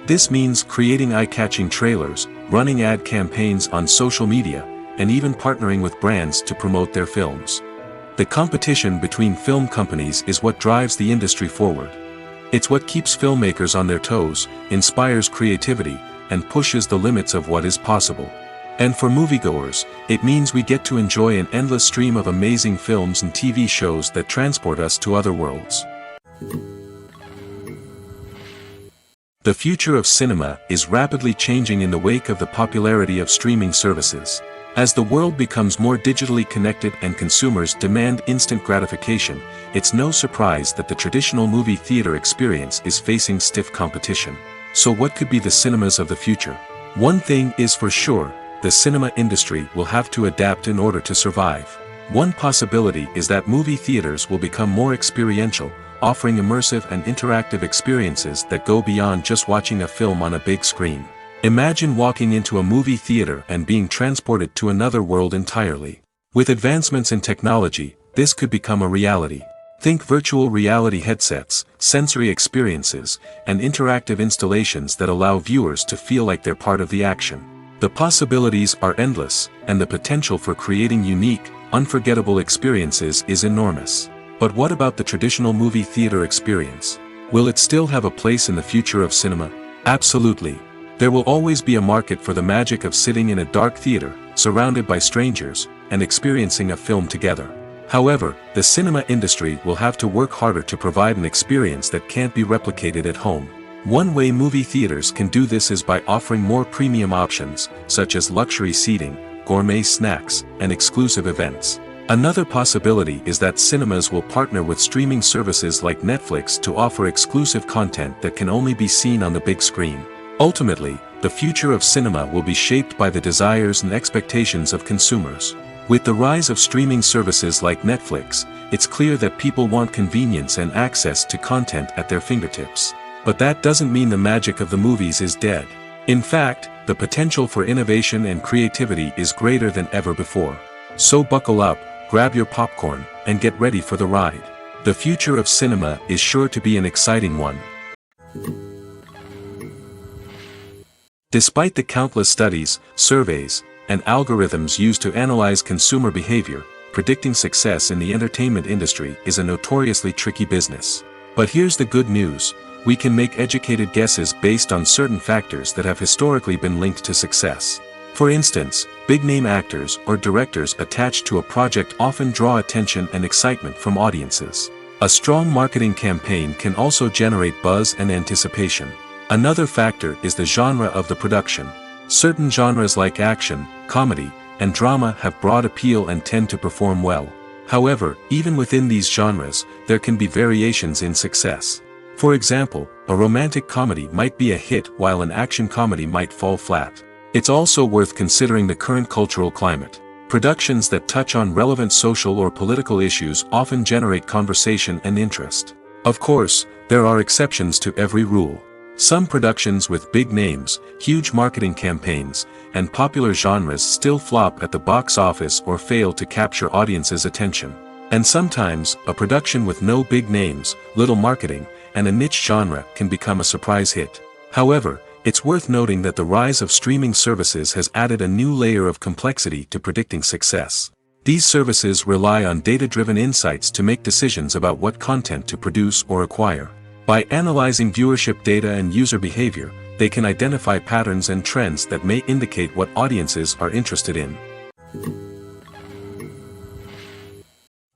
This means creating eye-catching trailers, running ad campaigns on social media, and even partnering with brands to promote their films. The competition between film companies is what drives the industry forward. It's what keeps filmmakers on their toes, inspires creativity, and pushes the limits of what is possible. And for moviegoers, it means we get to enjoy an endless stream of amazing films and TV shows that transport us to other worlds. The future of cinema is rapidly changing in the wake of the popularity of streaming services. As the world becomes more digitally connected and consumers demand instant gratification, it's no surprise that the traditional movie theater experience is facing stiff competition. So what could be the cinemas of the future? One thing is for sure, the cinema industry will have to adapt in order to survive. One possibility is that movie theaters will become more experiential, offering immersive and interactive experiences that go beyond just watching a film on a big screen. Imagine walking into a movie theater and being transported to another world entirely. With advancements in technology, this could become a reality. Think virtual reality headsets, sensory experiences, and interactive installations that allow viewers to feel like they're part of the action. The possibilities are endless, and the potential for creating unique, unforgettable experiences is enormous. But what about the traditional movie theater experience? Will it still have a place in the future of cinema? Absolutely. There will always be a market for the magic of sitting in a dark theater, surrounded by strangers, and experiencing a film together. However, the cinema industry will have to work harder to provide an experience that can't be replicated at home. One way movie theaters can do this is by offering more premium options, such as luxury seating, gourmet snacks, and exclusive events. Another possibility is that cinemas will partner with streaming services like Netflix to offer exclusive content that can only be seen on the big screen. Ultimately, the future of cinema will be shaped by the desires and expectations of consumers. With the rise of streaming services like Netflix, it's clear that people want convenience and access to content at their fingertips. But that doesn't mean the magic of the movies is dead. In fact, the potential for innovation and creativity is greater than ever before. So buckle up, grab your popcorn, and get ready for the ride. The future of cinema is sure to be an exciting one. Despite the countless studies, surveys, and algorithms used to analyze consumer behavior, predicting success in the entertainment industry is a notoriously tricky business. But here's the good news: we can make educated guesses based on certain factors that have historically been linked to success. For instance, big-name actors or directors attached to a project often draw attention and excitement from audiences. A strong marketing campaign can also generate buzz and anticipation. Another factor is the genre of the production. Certain genres like action, comedy, and drama have broad appeal and tend to perform well. However, even within these genres, there can be variations in success. For example, a romantic comedy might be a hit while an action comedy might fall flat. It's also worth considering the current cultural climate. Productions that touch on relevant social or political issues often generate conversation and interest. Of course, there are exceptions to every rule. Some productions with big names, huge marketing campaigns, and popular genres still flop at the box office or fail to capture audiences' attention. And sometimes, a production with no big names, little marketing, and a niche genre can become a surprise hit. However, it's worth noting that the rise of streaming services has added a new layer of complexity to predicting success. These services rely on data-driven insights to make decisions about what content to produce or acquire. By analyzing viewership data and user behavior, they can identify patterns and trends that may indicate what audiences are interested in.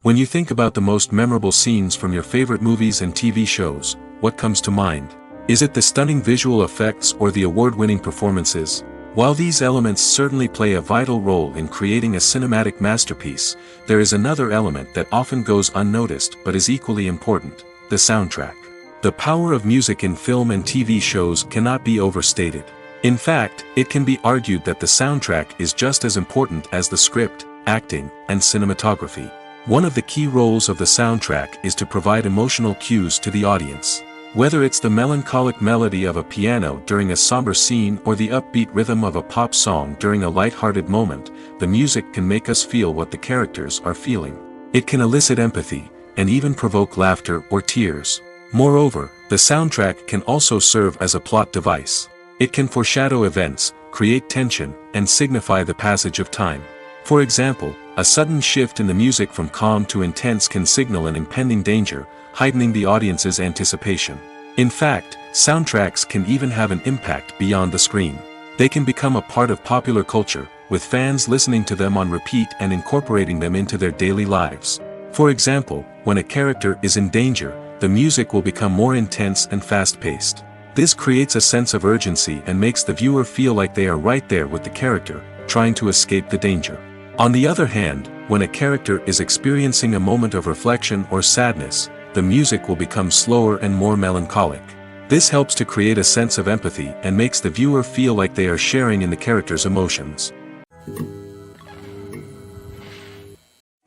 When you think about the most memorable scenes from your favorite movies and TV shows, what comes to mind? Is it the stunning visual effects or the award-winning performances? While these elements certainly play a vital role in creating a cinematic masterpiece, there is another element that often goes unnoticed but is equally important: the soundtrack. The power of music in film and TV shows cannot be overstated. In fact, it can be argued that the soundtrack is just as important as the script, acting, and cinematography. One of the key roles of the soundtrack is to provide emotional cues to the audience. Whether it's the melancholic melody of a piano during a somber scene or the upbeat rhythm of a pop song during a light-hearted moment, the music can make us feel what the characters are feeling. It can elicit empathy, and even provoke laughter or tears. Moreover, the soundtrack can also serve as a plot device. It can foreshadow events, create tension, and signify the passage of time. For example, a sudden shift in the music from calm to intense can signal an impending danger, heightening the audience's anticipation. In fact, soundtracks can even have an impact beyond the screen. They can become a part of popular culture, with fans listening to them on repeat and incorporating them into their daily lives. For example, when a character is in danger, the music will become more intense and fast-paced. This creates a sense of urgency and makes the viewer feel like they are right there with the character, trying to escape the danger. On the other hand, when a character is experiencing a moment of reflection or sadness, the music will become slower and more melancholic. This helps to create a sense of empathy and makes the viewer feel like they are sharing in the character's emotions.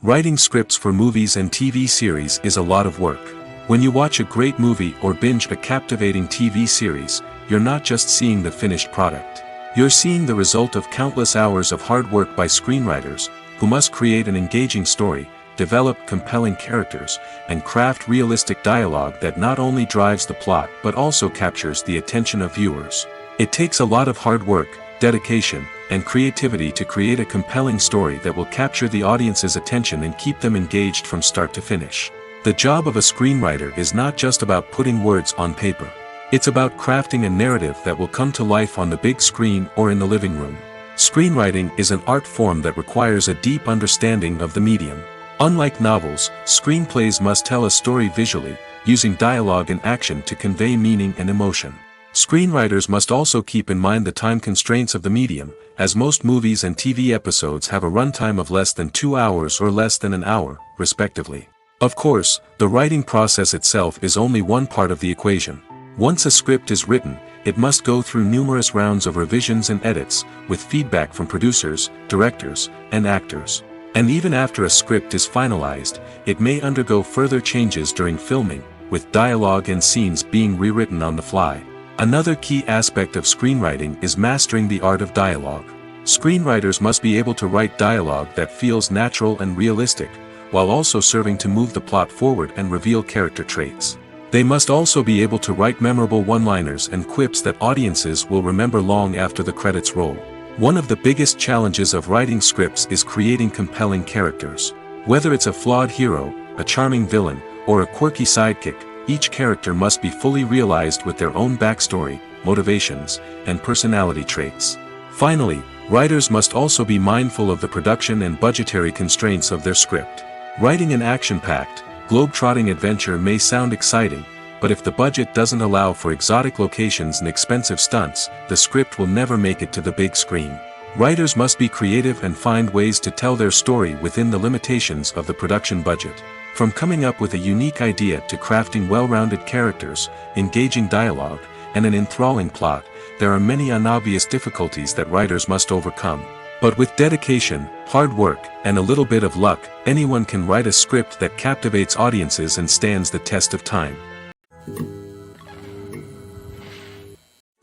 Writing scripts for movies and TV series is a lot of work. When you watch a great movie or binge a captivating TV series, you're not just seeing the finished product. You're seeing the result of countless hours of hard work by screenwriters, who must create an engaging story, develop compelling characters, and craft realistic dialogue that not only drives the plot but also captures the attention of viewers. It takes a lot of hard work, dedication, and creativity to create a compelling story that will capture the audience's attention and keep them engaged from start to finish. The job of a screenwriter is not just about putting words on paper. It's about crafting a narrative that will come to life on the big screen or in the living room. Screenwriting is an art form that requires a deep understanding of the medium. Unlike novels, screenplays must tell a story visually, using dialogue and action to convey meaning and emotion. Screenwriters must also keep in mind the time constraints of the medium, as most movies and TV episodes have a runtime of less than 2 hours or less than an hour, respectively. Of course, the writing process itself is only one part of the equation. Once a script is written, it must go through numerous rounds of revisions and edits, with feedback from producers, directors, and actors. And even after a script is finalized, it may undergo further changes during filming, with dialogue and scenes being rewritten on the fly. Another key aspect of screenwriting is mastering the art of dialogue. Screenwriters must be able to write dialogue that feels natural and realistic, while also serving to move the plot forward and reveal character traits. They must also be able to write memorable one-liners and quips that audiences will remember long after the credits roll. One of the biggest challenges of writing scripts is creating compelling characters. Whether it's a flawed hero, a charming villain, or a quirky sidekick, each character must be fully realized with their own backstory, motivations, and personality traits. Finally, writers must also be mindful of the production and budgetary constraints of their script. Writing an action-packed, globe-trotting adventure may sound exciting, but if the budget doesn't allow for exotic locations and expensive stunts, the script will never make it to the big screen. Writers must be creative and find ways to tell their story within the limitations of the production budget. From coming up with a unique idea to crafting well-rounded characters, engaging dialogue, and an enthralling plot, there are many unobvious difficulties that writers must overcome. But with dedication, hard work, and a little bit of luck, anyone can write a script that captivates audiences and stands the test of time.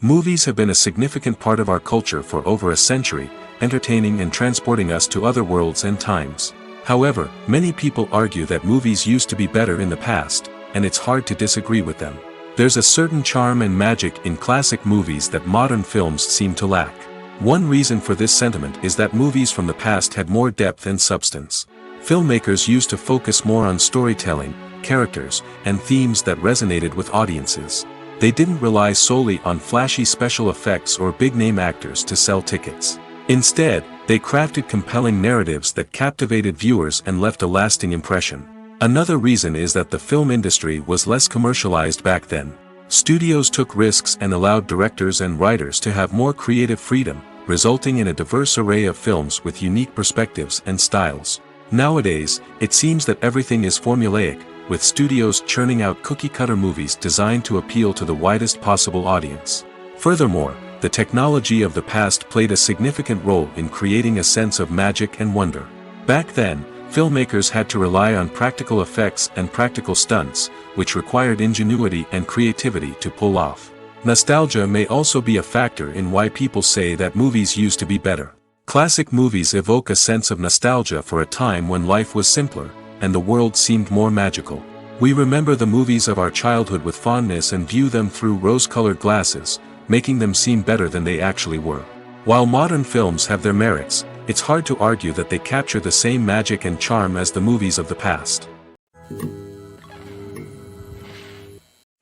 Movies have been a significant part of our culture for over a century, entertaining and transporting us to other worlds and times. However, many people argue that movies used to be better in the past, and it's hard to disagree with them. There's a certain charm and magic in classic movies that modern films seem to lack. One reason for this sentiment is that movies from the past had more depth and substance. Filmmakers used to focus more on storytelling, characters, and themes that resonated with audiences. They didn't rely solely on flashy special effects or big-name actors to sell tickets. Instead, they crafted compelling narratives that captivated viewers and left a lasting impression. Another reason is that the film industry was less commercialized back then. Studios took risks and allowed directors and writers to have more creative freedom, resulting in a diverse array of films with unique perspectives and styles. Nowadays, it seems that everything is formulaic, with studios churning out cookie-cutter movies designed to appeal to the widest possible audience. Furthermore, the technology of the past played a significant role in creating a sense of magic and wonder. Back then, filmmakers had to rely on practical effects and practical stunts, which required ingenuity and creativity to pull off. Nostalgia may also be a factor in why people say that movies used to be better. Classic movies evoke a sense of nostalgia for a time when life was simpler, and the world seemed more magical. We remember the movies of our childhood with fondness and view them through rose-colored glasses, making them seem better than they actually were. While modern films have their merits, it's hard to argue that they capture the same magic and charm as the movies of the past.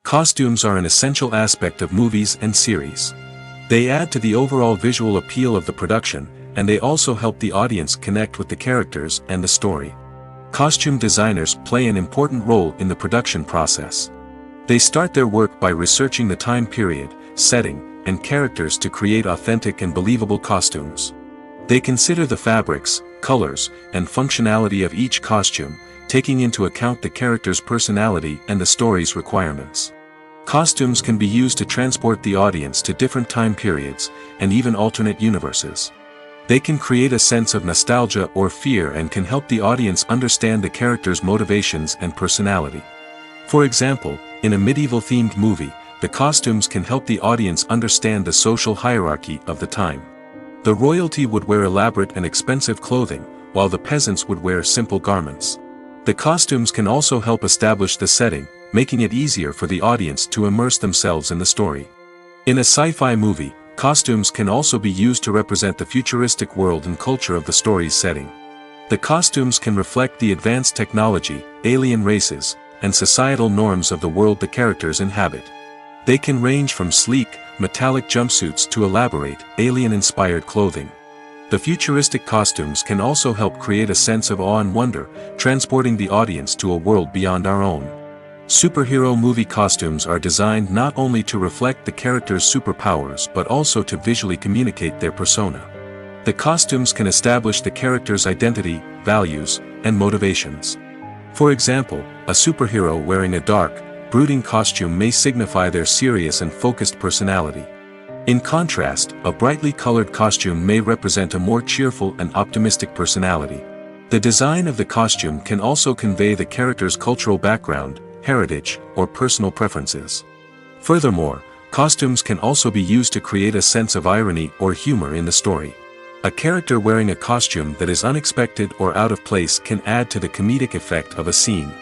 Costumes are an essential aspect of movies and series. They add to the overall visual appeal of the production, and they also help the audience connect with the characters and the story. Costume designers play an important role in the production process. They start their work by researching the time period, setting, and characters to create authentic and believable costumes. They consider the fabrics, colors, and functionality of each costume, taking into account the character's personality and the story's requirements. Costumes can be used to transport the audience to different time periods, and even alternate universes. They can create a sense of nostalgia or fear and can help the audience understand the character's motivations and personality. For example, in a medieval-themed movie, the costumes can help the audience understand the social hierarchy of the time. The royalty would wear elaborate and expensive clothing, while the peasants would wear simple garments. The costumes can also help establish the setting, making it easier for the audience to immerse themselves in the story. In a sci-fi movie, costumes can also be used to represent the futuristic world and culture of the story's setting. The costumes can reflect the advanced technology, alien races, and societal norms of the world the characters inhabit. They can range from sleek, metallic jumpsuits to elaborate, alien-inspired clothing. The futuristic costumes can also help create a sense of awe and wonder, transporting the audience to a world beyond our own. Superhero movie costumes are designed not only to reflect the character's superpowers but also to visually communicate their persona. The costumes can establish the character's identity, values, and motivations. For example, a superhero wearing a dark, brooding costume may signify their serious and focused personality. In contrast, a brightly colored costume may represent a more cheerful and optimistic personality. The design of the costume can also convey the character's cultural background, heritage, or personal preferences. Furthermore, costumes can also be used to create a sense of irony or humor in the story. A character wearing a costume that is unexpected or out of place can add to the comedic effect of a scene.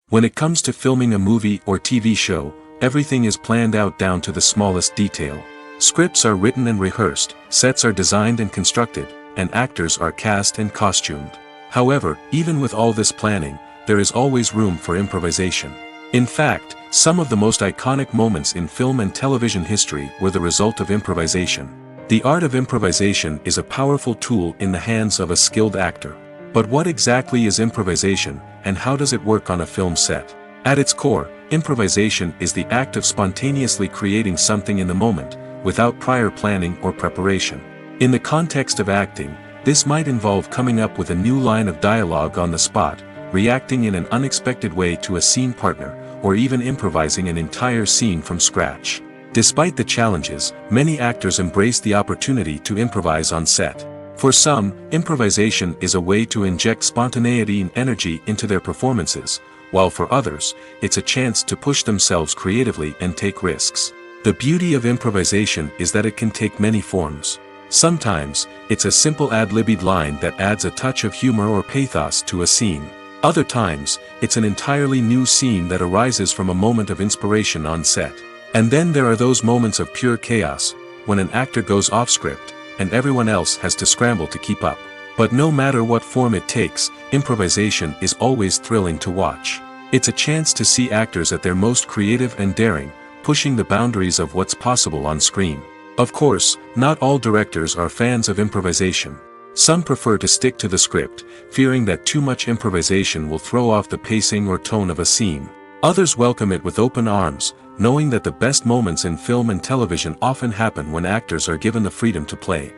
When it comes to filming a movie or TV show, everything is planned out down to the smallest detail. Scripts are written and rehearsed, sets are designed and constructed, and actors are cast and costumed. However, even with all this planning, there is always room for improvisation. In fact, some of the most iconic moments in film and television history were the result of improvisation. The art of improvisation is a powerful tool in the hands of a skilled actor. But what exactly is improvisation, and how does it work on a film set? At its core, improvisation is the act of spontaneously creating something in the moment, without prior planning or preparation. In the context of acting, this might involve coming up with a new line of dialogue on the spot, reacting in an unexpected way to a scene partner, or even improvising an entire scene from scratch. Despite the challenges, many actors embrace the opportunity to improvise on set. For some, improvisation is a way to inject spontaneity and energy into their performances, while for others, it's a chance to push themselves creatively and take risks. The beauty of improvisation is that it can take many forms. Sometimes, it's a simple ad-libbed line that adds a touch of humor or pathos to a scene. Other times, it's an entirely new scene that arises from a moment of inspiration on set. And then there are those moments of pure chaos, when an actor goes off script, and everyone else has to scramble to keep up. But no matter what form it takes, improvisation is always thrilling to watch. It's a chance to see actors at their most creative and daring, pushing the boundaries of what's possible on screen. Of course, not all directors are fans of improvisation. Some prefer to stick to the script, fearing that too much improvisation will throw off the pacing or tone of a scene. Others welcome it with open arms, knowing that the best moments in film and television often happen when actors are given the freedom to play.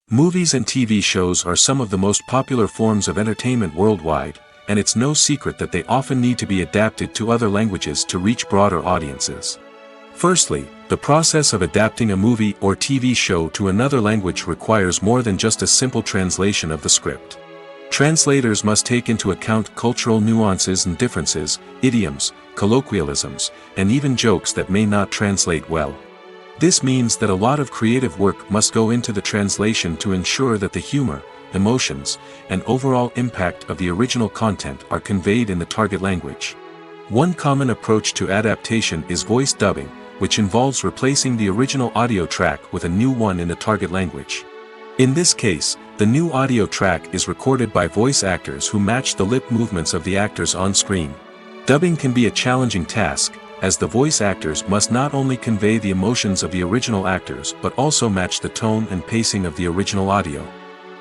Movies and TV shows are some of the most popular forms of entertainment worldwide, and it's no secret that they often need to be adapted to other languages to reach broader audiences. Firstly, the process of adapting a movie or TV show to another language requires more than just a simple translation of the script. Translators must take into account cultural nuances and differences, idioms, colloquialisms, and even jokes that may not translate well. This means that a lot of creative work must go into the translation to ensure that the humor, emotions, and overall impact of the original content are conveyed in the target language. One common approach to adaptation is voice dubbing, which involves replacing the original audio track with a new one in the target language. In this case, the new audio track is recorded by voice actors who match the lip movements of the actors on screen. Dubbing can be a challenging task, as the voice actors must not only convey the emotions of the original actors but also match the tone and pacing of the original audio.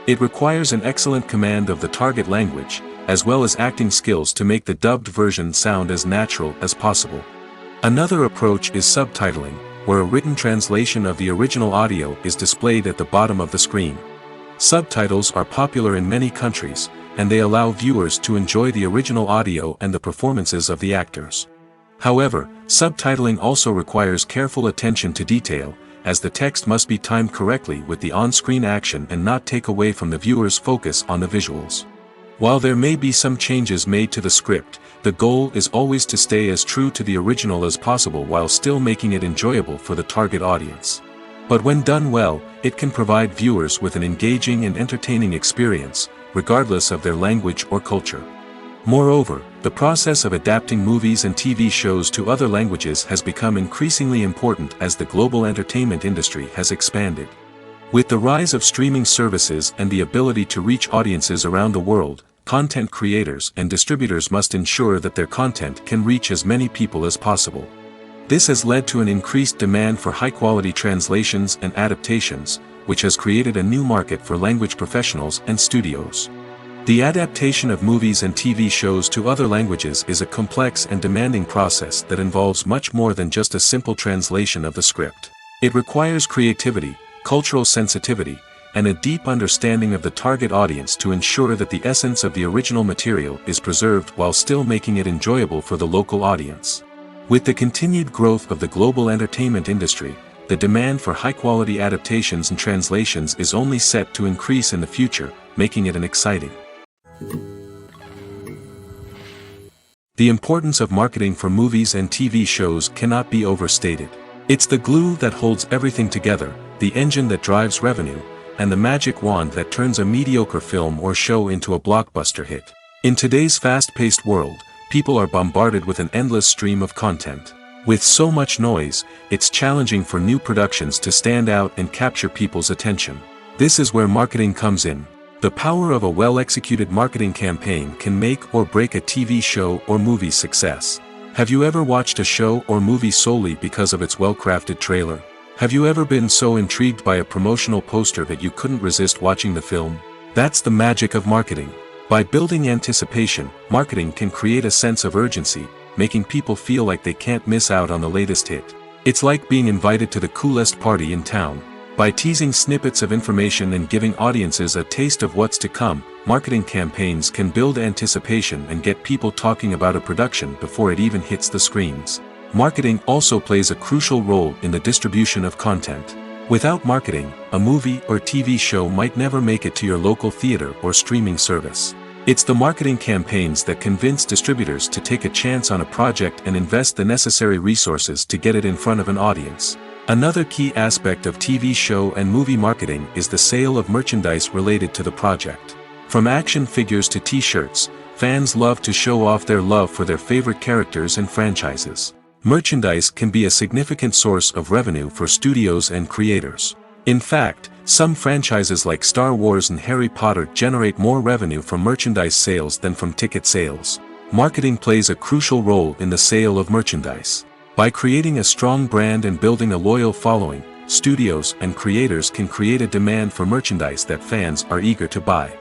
It requires an excellent command of the target language, as well as acting skills to make the dubbed version sound as natural as possible. Another approach is subtitling, where a written translation of the original audio is displayed at the bottom of the screen. Subtitles are popular in many countries, and they allow viewers to enjoy the original audio and the performances of the actors. However, subtitling also requires careful attention to detail, as the text must be timed correctly with the on-screen action and not take away from the viewer's focus on the visuals. While there may be some changes made to the script, the goal is always to stay as true to the original as possible while still making it enjoyable for the target audience. But when done well, it can provide viewers with an engaging and entertaining experience, regardless of their language or culture. Moreover, the process of adapting movies and TV shows to other languages has become increasingly important as the global entertainment industry has expanded. With the rise of streaming services and the ability to reach audiences around the world, content creators and distributors must ensure that their content can reach as many people as possible. This has led to an increased demand for high-quality translations and adaptations, which has created a new market for language professionals and studios. The adaptation of movies and TV shows to other languages is a complex and demanding process that involves much more than just a simple translation of the script. It requires creativity, cultural sensitivity, and a deep understanding of the target audience to ensure that the essence of the original material is preserved while still making it enjoyable for the local audience. With the continued growth of the global entertainment industry, the demand for high-quality adaptations and translations is only set to increase in the future, making it an exciting. The importance of marketing for movies and TV shows cannot be overstated. It's the glue that holds everything together, the engine that drives revenue, and the magic wand that turns a mediocre film or show into a blockbuster hit. In today's fast-paced world, people are bombarded with an endless stream of content. With so much noise, it's challenging for new productions to stand out and capture people's attention. This is where marketing comes in. The power of a well-executed marketing campaign can make or break a TV show or movie's success. Have you ever watched a show or movie solely because of its well-crafted trailer? Have you ever been so intrigued by a promotional poster that you couldn't resist watching the film? That's the magic of marketing. By building anticipation, marketing can create a sense of urgency, making people feel like they can't miss out on the latest hit. It's like being invited to the coolest party in town. By teasing snippets of information and giving audiences a taste of what's to come, marketing campaigns can build anticipation and get people talking about a production before it even hits the screens. Marketing also plays a crucial role in the distribution of content. Without marketing, a movie or TV show might never make it to your local theater or streaming service. It's the marketing campaigns that convince distributors to take a chance on a project and invest the necessary resources to get it in front of an audience. Another key aspect of TV show and movie marketing is the sale of merchandise related to the project. From action figures to t-shirts, fans love to show off their love for their favorite characters and franchises. Merchandise can be a significant source of revenue for studios and creators. In fact, some franchises like Star Wars and Harry Potter generate more revenue from merchandise sales than from ticket sales. Marketing plays a crucial role in the sale of merchandise. By creating a strong brand and building a loyal following, studios and creators can create a demand for merchandise that fans are eager to buy.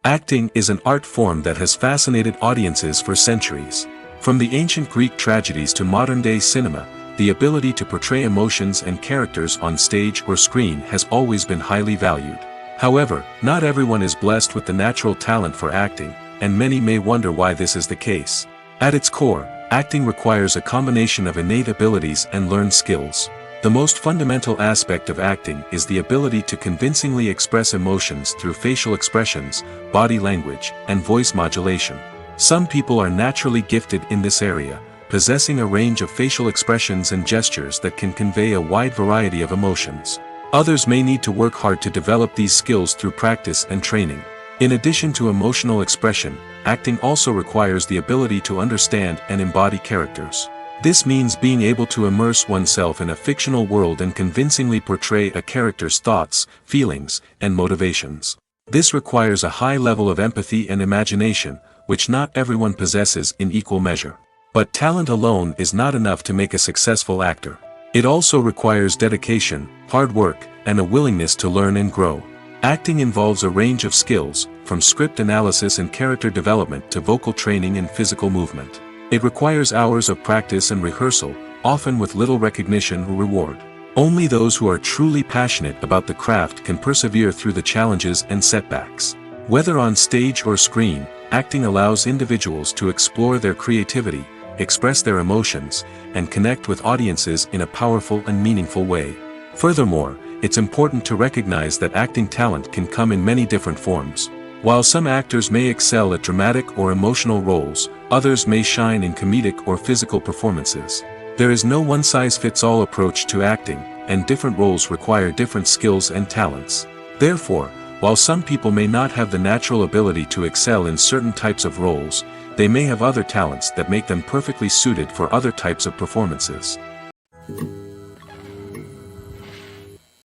Acting is an art form that has fascinated audiences for centuries. From the ancient Greek tragedies to modern-day cinema, the ability to portray emotions and characters on stage or screen has always been highly valued. However, not everyone is blessed with the natural talent for acting, and many may wonder why this is the case. At its core, acting requires a combination of innate abilities and learned skills. The most fundamental aspect of acting is the ability to convincingly express emotions through facial expressions, body language, and voice modulation. Some people are naturally gifted in this area, possessing a range of facial expressions and gestures that can convey a wide variety of emotions. Others may need to work hard to develop these skills through practice and training. In addition to emotional expression, acting also requires the ability to understand and embody characters. This means being able to immerse oneself in a fictional world and convincingly portray a character's thoughts, feelings, and motivations. This requires a high level of empathy and imagination, which not everyone possesses in equal measure. But talent alone is not enough to make a successful actor. It also requires dedication, hard work, and a willingness to learn and grow. Acting involves a range of skills, from script analysis and character development to vocal training and physical movement. It requires hours of practice and rehearsal, often with little recognition or reward. Only those who are truly passionate about the craft can persevere through the challenges and setbacks. Whether on stage or screen, acting allows individuals to explore their creativity, express their emotions, and connect with audiences in a powerful and meaningful way. Furthermore, it's important to recognize that acting talent can come in many different forms. While some actors may excel at dramatic or emotional roles, others may shine in comedic or physical performances. There is no one-size-fits-all approach to acting, and different roles require different skills and talents. Therefore, while some people may not have the natural ability to excel in certain types of roles, they may have other talents that make them perfectly suited for other types of performances.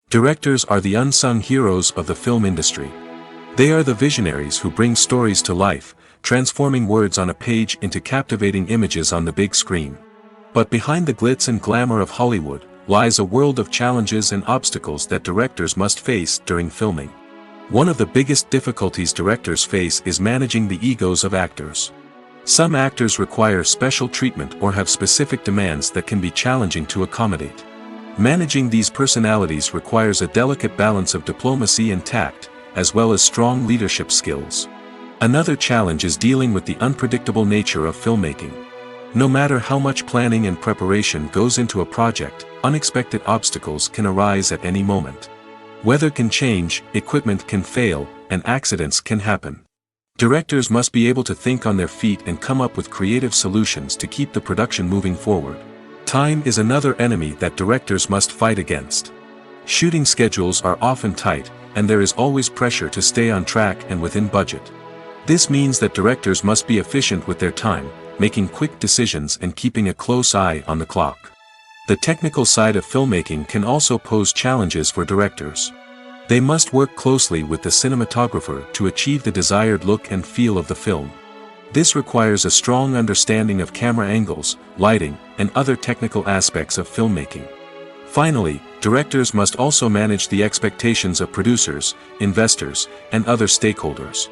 Directors are the unsung heroes of the film industry. They are the visionaries who bring stories to life, transforming words on a page into captivating images on the big screen. But behind the glitz and glamour of Hollywood, lies a world of challenges and obstacles that directors must face during filming. One of the biggest difficulties directors face is managing the egos of actors. Some actors require special treatment or have specific demands that can be challenging to accommodate. Managing these personalities requires a delicate balance of diplomacy and tact, as well as strong leadership skills. Another challenge is dealing with the unpredictable nature of filmmaking. No matter how much planning and preparation goes into a project, unexpected obstacles can arise at any moment. Weather can change, equipment can fail, and accidents can happen. Directors must be able to think on their feet and come up with creative solutions to keep the production moving forward. Time is another enemy that directors must fight against. Shooting schedules are often tight, and there is always pressure to stay on track and within budget. This means that directors must be efficient with their time, making quick decisions and keeping a close eye on the clock. The technical side of filmmaking can also pose challenges for directors. They must work closely with the cinematographer to achieve the desired look and feel of the film. This requires a strong understanding of camera angles, lighting, and other technical aspects of filmmaking. Finally, directors must also manage the expectations of producers, investors, and other stakeholders.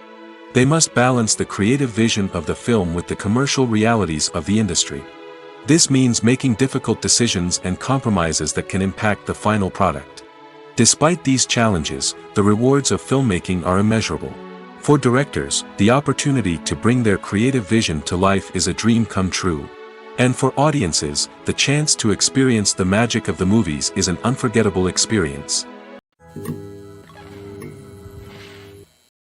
They must balance the creative vision of the film with the commercial realities of the industry. This means making difficult decisions and compromises that can impact the final product. Despite these challenges, the rewards of filmmaking are immeasurable. For directors, the opportunity to bring their creative vision to life is a dream come true. And for audiences, the chance to experience the magic of the movies is an unforgettable experience.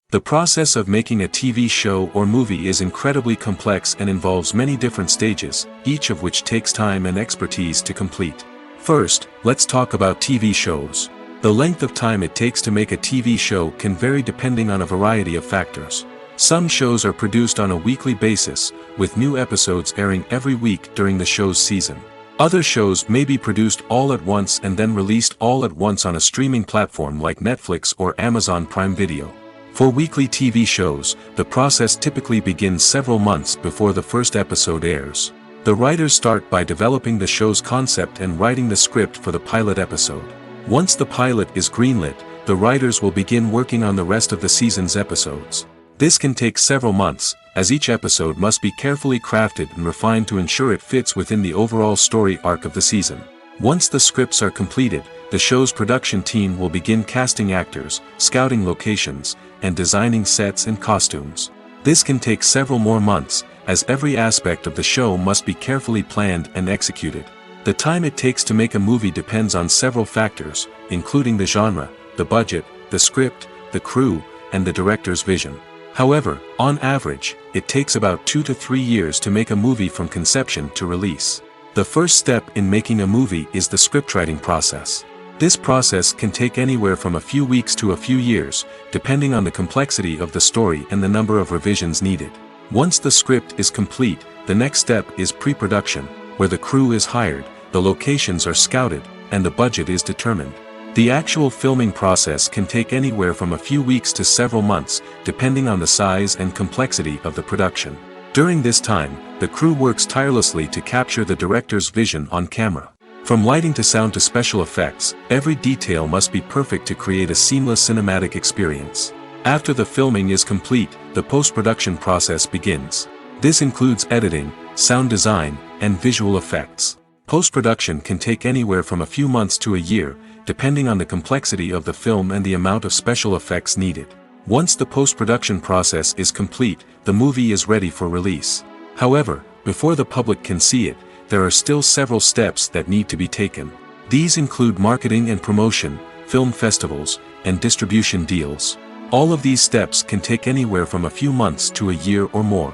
The process of making a TV show or movie is incredibly complex and involves many different stages, each of which takes time and expertise to complete. First, let's talk about TV shows. The length of time it takes to make a TV show can vary depending on a variety of factors. Some shows are produced on a weekly basis, with new episodes airing every week during the show's season. Other shows may be produced all at once and then released all at once on a streaming platform like Netflix or Amazon Prime Video. For weekly TV shows, the process typically begins several months before the first episode airs. The writers start by developing the show's concept and writing the script for the pilot episode. Once the pilot is greenlit, the writers will begin working on the rest of the season's episodes. This can take several months, as each episode must be carefully crafted and refined to ensure it fits within the overall story arc of the season. Once the scripts are completed, the show's production team will begin casting actors, scouting locations, and designing sets and costumes. This can take several more months, as every aspect of the show must be carefully planned and executed. The time it takes to make a movie depends on several factors, including the genre, the budget, the script, the crew, and the director's vision. However, on average, it takes about 2 to 3 years to make a movie from conception to release. The first step in making a movie is the scriptwriting process. This process can take anywhere from a few weeks to a few years, depending on the complexity of the story and the number of revisions needed. Once the script is complete, the next step is pre-production, where the crew is hired, the locations are scouted, and the budget is determined. The actual filming process can take anywhere from a few weeks to several months, depending on the size and complexity of the production. During this time, the crew works tirelessly to capture the director's vision on camera. From lighting to sound to special effects, every detail must be perfect to create a seamless cinematic experience. After the filming is complete, the post-production process begins. This includes editing, sound design, and visual effects. Post-production can take anywhere from a few months to a year, depending on the complexity of the film and the amount of special effects needed. Once the post-production process is complete, the movie is ready for release. However, before the public can see it, there are still several steps that need to be taken. These include marketing and promotion, film festivals, and distribution deals. All of these steps can take anywhere from a few months to a year or more.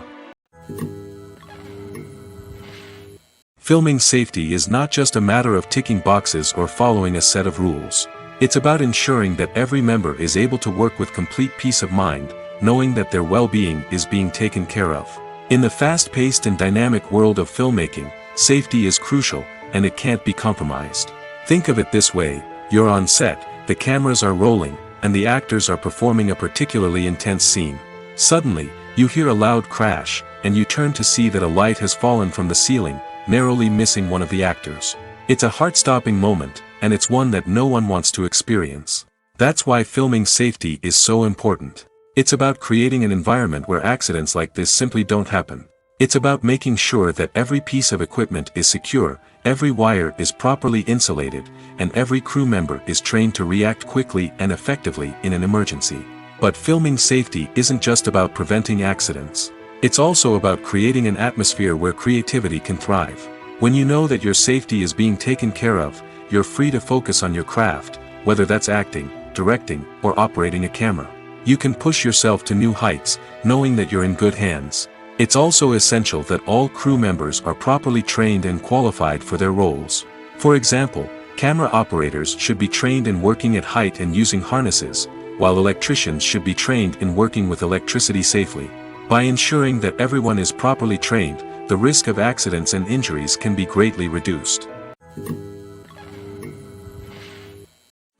Filming safety is not just a matter of ticking boxes or following a set of rules. It's about ensuring that every member is able to work with complete peace of mind, knowing that their well-being is being taken care of. In the fast-paced and dynamic world of filmmaking, safety is crucial, and it can't be compromised. Think of it this way: you're on set, the cameras are rolling, and the actors are performing a particularly intense scene. Suddenly, you hear a loud crash, and you turn to see that a light has fallen from the ceiling, narrowly missing one of the actors. It's a heart-stopping moment, and it's one that no one wants to experience. That's why filming safety is so important. It's about creating an environment where accidents like this simply don't happen. It's about making sure that every piece of equipment is secure, every wire is properly insulated, and every crew member is trained to react quickly and effectively in an emergency. But filming safety isn't just about preventing accidents. It's also about creating an atmosphere where creativity can thrive. When you know that your safety is being taken care of, you're free to focus on your craft, whether that's acting, directing, or operating a camera. You can push yourself to new heights, knowing that you're in good hands. It's also essential that all crew members are properly trained and qualified for their roles. For example, camera operators should be trained in working at height and using harnesses, while electricians should be trained in working with electricity safely. By ensuring that everyone is properly trained, the risk of accidents and injuries can be greatly reduced.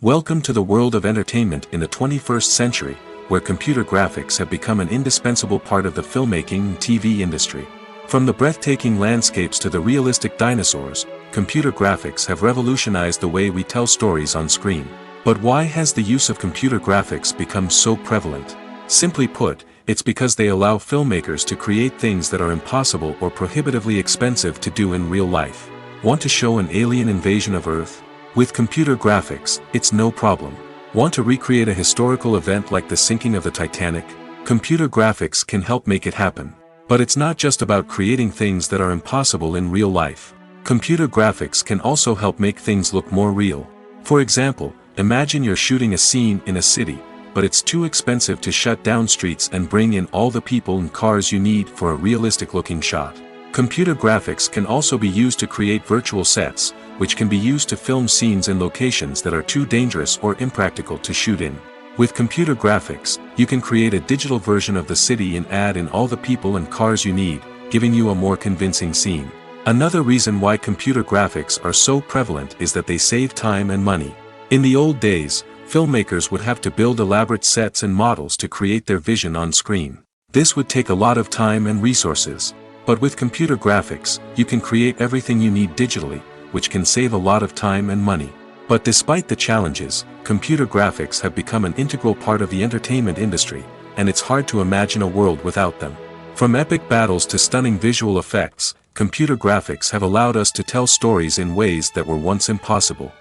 Welcome to the world of entertainment in the 21st century, where computer graphics have become an indispensable part of the filmmaking and TV industry. From the breathtaking landscapes to the realistic dinosaurs, computer graphics have revolutionized the way we tell stories on screen. But why has the use of computer graphics become so prevalent? Simply put, it's because they allow filmmakers to create things that are impossible or prohibitively expensive to do in real life. Want to show an alien invasion of Earth? With computer graphics, it's no problem. Want to recreate a historical event like the sinking of the Titanic? Computer graphics can help make it happen. But it's not just about creating things that are impossible in real life. Computer graphics can also help make things look more real. For example, imagine you're shooting a scene in a city, but it's too expensive to shut down streets and bring in all the people and cars you need for a realistic-looking shot. Computer graphics can also be used to create virtual sets, which can be used to film scenes in locations that are too dangerous or impractical to shoot in. With computer graphics, you can create a digital version of the city and add in all the people and cars you need, giving you a more convincing scene. Another reason why computer graphics are so prevalent is that they save time and money. In the old days, filmmakers would have to build elaborate sets and models to create their vision on screen. This would take a lot of time and resources. But with computer graphics, you can create everything you need digitally, which can save a lot of time and money. But despite the challenges, computer graphics have become an integral part of the entertainment industry, and it's hard to imagine a world without them. From epic battles to stunning visual effects, computer graphics have allowed us to tell stories in ways that were once impossible.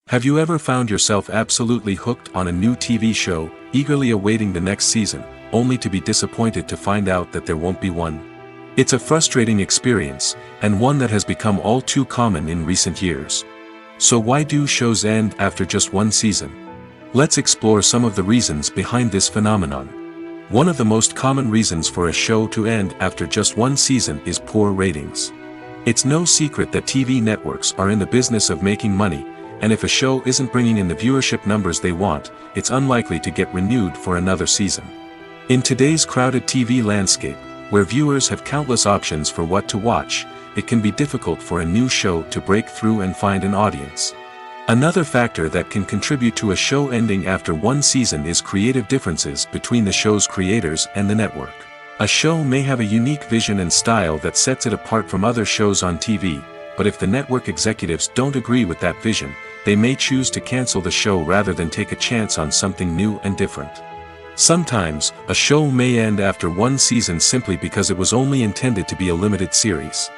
Have you ever found yourself absolutely hooked on a new TV show, eagerly awaiting the next season, only to be disappointed to find out that there won't be one? It's a frustrating experience, and one that has become all too common in recent years. So why do shows end after just one season? Let's explore some of the reasons behind this phenomenon. One of the most common reasons for a show to end after just one season is poor ratings. It's no secret that TV networks are in the business of making money, and if a show isn't bringing in the viewership numbers they want, it's unlikely to get renewed for another season. In today's crowded TV landscape, where viewers have countless options for what to watch, it can be difficult for a new show to break through and find an audience. Another factor that can contribute to a show ending after one season is creative differences between the show's creators and the network. A show may have a unique vision and style that sets it apart from other shows on TV, but if the network executives don't agree with that vision, they may choose to cancel the show rather than take a chance on something new and different. Sometimes, a show may end after one season simply because it was only intended to be a limited series.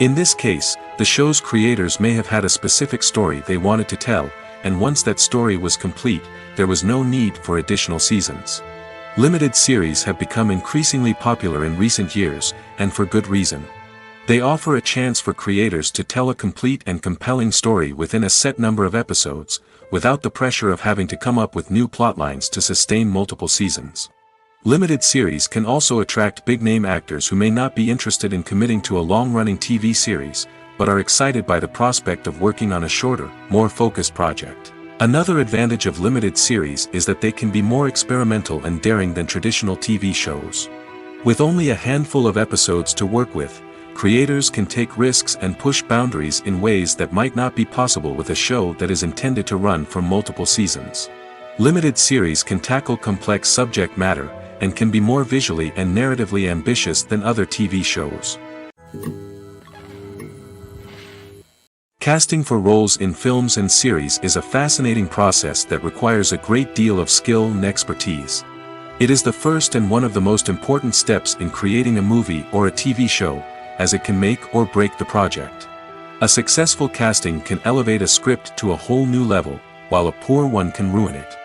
In this case, the show's creators may have had a specific story they wanted to tell, and once that story was complete, there was no need for additional seasons. Limited series have become increasingly popular in recent years, and for good reason. They offer a chance for creators to tell a complete and compelling story within a set number of episodes, without the pressure of having to come up with new plotlines to sustain multiple seasons. Limited series can also attract big-name actors who may not be interested in committing to a long-running TV series, but are excited by the prospect of working on a shorter, more focused project. Another advantage of limited series is that they can be more experimental and daring than traditional TV shows. With only a handful of episodes to work with, creators can take risks and push boundaries in ways that might not be possible with a show that is intended to run for multiple seasons. Limited series can tackle complex subject matter, and can be more visually and narratively ambitious than other TV shows. Casting for roles in films and series is a fascinating process that requires a great deal of skill and expertise. It is the first and one of the most important steps in creating a movie or a TV show, as it can make or break the project. A successful casting can elevate a script to a whole new level, while a poor one can ruin it.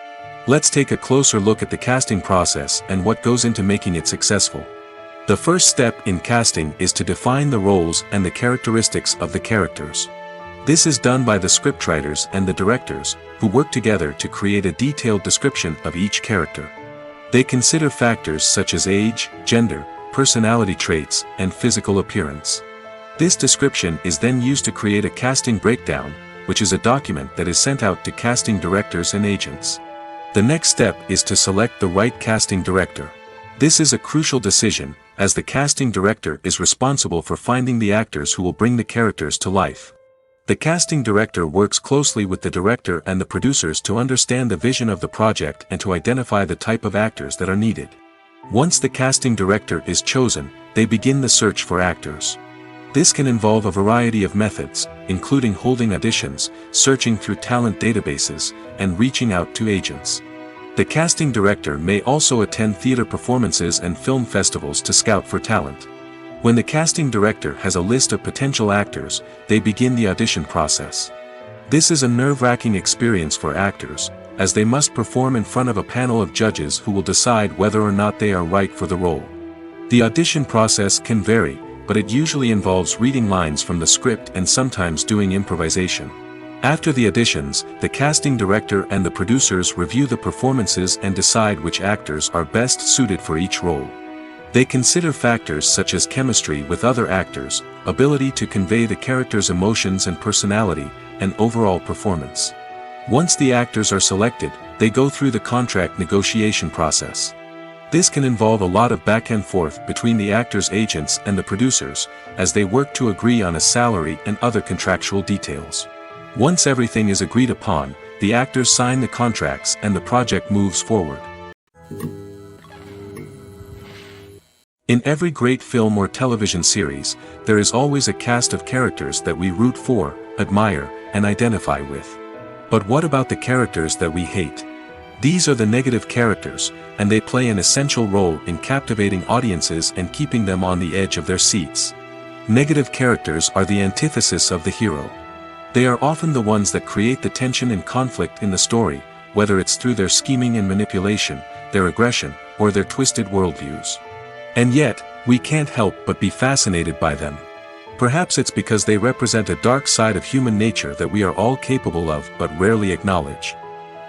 Let's take a closer look at the casting process and what goes into making it successful. The first step in casting is to define the roles and the characteristics of the characters. This is done by the scriptwriters and the directors, who work together to create a detailed description of each character. They consider factors such as age, gender, personality traits, and physical appearance. This description is then used to create a casting breakdown, which is a document that is sent out to casting directors and agents. The next step is to select the right casting director. This is a crucial decision, as the casting director is responsible for finding the actors who will bring the characters to life. The casting director works closely with the director and the producers to understand the vision of the project and to identify the type of actors that are needed. Once the casting director is chosen, they begin the search for actors. This can involve a variety of methods, including holding auditions, searching through talent databases, and reaching out to agents. The casting director may also attend theater performances and film festivals to scout for talent. When the casting director has a list of potential actors, they begin the audition process. This is a nerve-wracking experience for actors, as they must perform in front of a panel of judges who will decide whether or not they are right for the role. The audition process can vary, but it usually involves reading lines from the script and sometimes doing improvisation. After the auditions, the casting director and the producers review the performances and decide which actors are best suited for each role. They consider factors such as chemistry with other actors, ability to convey the character's emotions and personality, and overall performance. Once the actors are selected, they go through the contract negotiation process. This can involve a lot of back and forth between the actors' agents and the producers, as they work to agree on a salary and other contractual details. Once everything is agreed upon, the actors sign the contracts and the project moves forward. In every great film or television series, there is always a cast of characters that we root for, admire, and identify with. But what about the characters that we hate? These are the negative characters, and they play an essential role in captivating audiences and keeping them on the edge of their seats. Negative characters are the antithesis of the hero. They are often the ones that create the tension and conflict in the story, whether it's through their scheming and manipulation, their aggression, or their twisted worldviews. And yet, we can't help but be fascinated by them. Perhaps it's because they represent a dark side of human nature that we are all capable of but rarely acknowledge.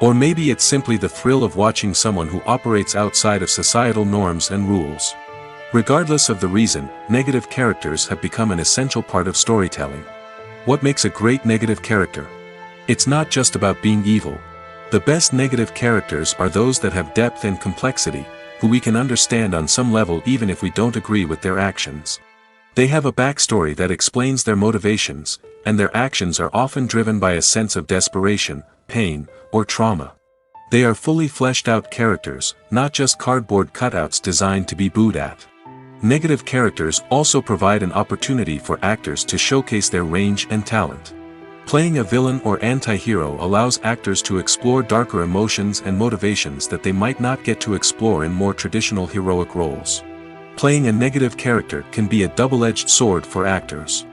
Or maybe it's simply the thrill of watching someone who operates outside of societal norms and rules. Regardless of the reason, negative characters have become an essential part of storytelling. What makes a great negative character? It's not just about being evil. The best negative characters are those that have depth and complexity, who we can understand on some level even if we don't agree with their actions. They have a backstory that explains their motivations, and their actions are often driven by a sense of desperation, pain, or trauma. They are fully fleshed out characters, not just cardboard cutouts designed to be booed at. Negative characters also provide an opportunity for actors to showcase their range and talent. Playing a villain or anti-hero allows actors to explore darker emotions and motivations that they might not get to explore in more traditional heroic roles. Playing a negative character can be a double-edged sword for actors.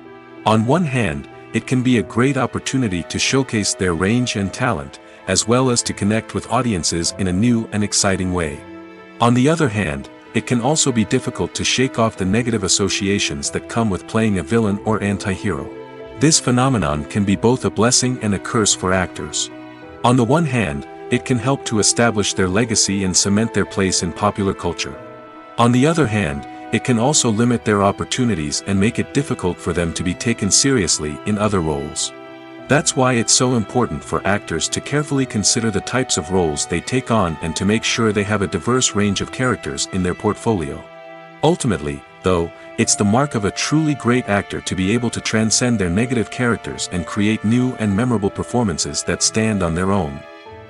On one hand, it can be a great opportunity to showcase their range and talent, as well as to connect with audiences in a new and exciting way. On the other hand, it can also be difficult to shake off the negative associations that come with playing a villain or anti-hero. This phenomenon can be both a blessing and a curse for actors. On the one hand, it can help to establish their legacy and cement their place in popular culture. On the other hand, it can also limit their opportunities and make it difficult for them to be taken seriously in other roles. That's why it's so important for actors to carefully consider the types of roles they take on and to make sure they have a diverse range of characters in their portfolio. Ultimately, though, it's the mark of a truly great actor to be able to transcend their negative characters and create new and memorable performances that stand on their own.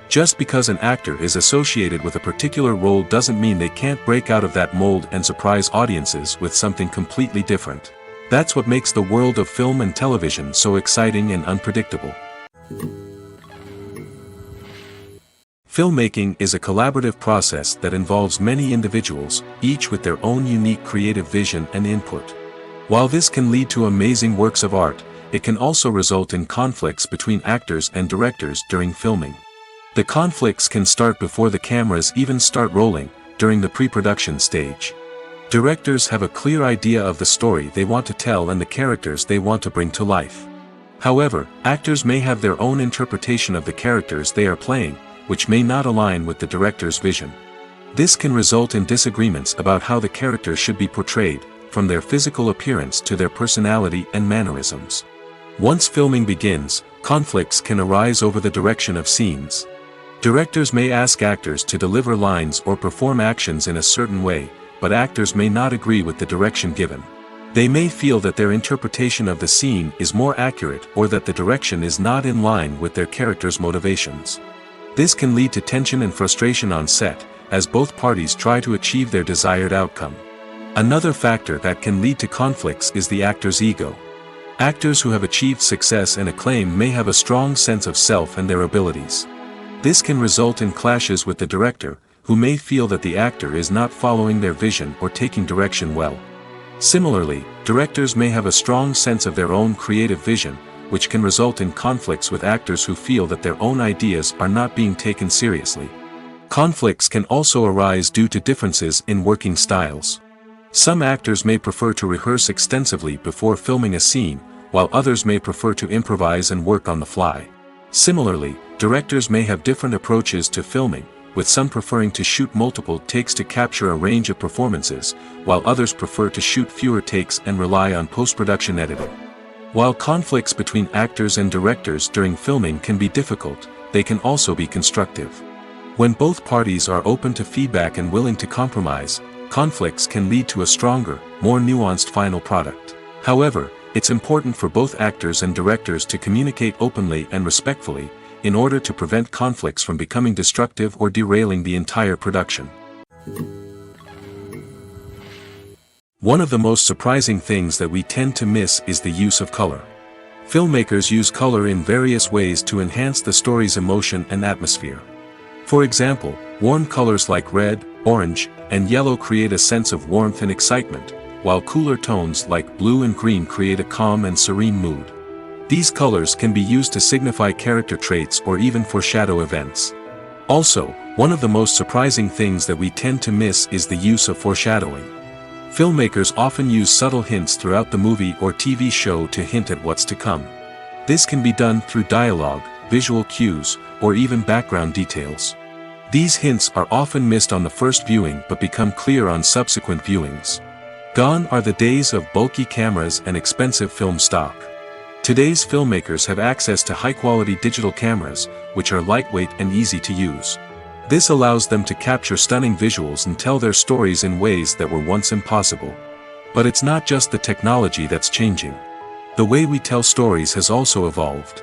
Just because an actor is associated with a particular role doesn't mean they can't break out of that mold and surprise audiences with something completely different. That's what makes the world of film and television so exciting and unpredictable. Filmmaking is a collaborative process that involves many individuals, each with their own unique creative vision and input. While this can lead to amazing works of art, it can also result in conflicts between actors and directors during filming. The conflicts can start before the cameras even start rolling, during the pre-production stage. Directors have a clear idea of the story they want to tell and the characters they want to bring to life. However, actors may have their own interpretation of the characters they are playing, which may not align with the director's vision. This can result in disagreements about how the characters should be portrayed, from their physical appearance to their personality and mannerisms. Once filming begins, conflicts can arise over the direction of scenes. Directors may ask actors to deliver lines or perform actions in a certain way, but actors may not agree with the direction given. They may feel that their interpretation of the scene is more accurate or that the direction is not in line with their character's motivations. This can lead to tension and frustration on set, as both parties try to achieve their desired outcome. Another factor that can lead to conflicts is the actor's ego. Actors who have achieved success and acclaim may have a strong sense of self and their abilities. This can result in clashes with the director, who may feel that the actor is not following their vision or taking direction well. Similarly, directors may have a strong sense of their own creative vision, which can result in conflicts with actors who feel that their own ideas are not being taken seriously. Conflicts can also arise due to differences in working styles. Some actors may prefer to rehearse extensively before filming a scene, while others may prefer to improvise and work on the fly. Similarly, directors may have different approaches to filming, with some preferring to shoot multiple takes to capture a range of performances, while others prefer to shoot fewer takes and rely on post-production editing. While conflicts between actors and directors during filming can be difficult, they can also be constructive. When both parties are open to feedback and willing to compromise, conflicts can lead to a stronger, more nuanced final product. However, it's important for both actors and directors to communicate openly and respectfully, in order to prevent conflicts from becoming destructive or derailing the entire production. One of the most surprising things that we tend to miss is the use of color. Filmmakers use color in various ways to enhance the story's emotion and atmosphere. For example, warm colors like red, orange, and yellow create a sense of warmth and excitement, while cooler tones like blue and green create a calm and serene mood. These colors can be used to signify character traits or even foreshadow events. Also, one of the most surprising things that we tend to miss is the use of foreshadowing. Filmmakers often use subtle hints throughout the movie or TV show to hint at what's to come. This can be done through dialogue, visual cues, or even background details. These hints are often missed on the first viewing but become clear on subsequent viewings. Gone are the days of bulky cameras and expensive film stock. Today's filmmakers have access to high-quality digital cameras, which are lightweight and easy to use. This allows them to capture stunning visuals and tell their stories in ways that were once impossible. But it's not just the technology that's changing. The way we tell stories has also evolved.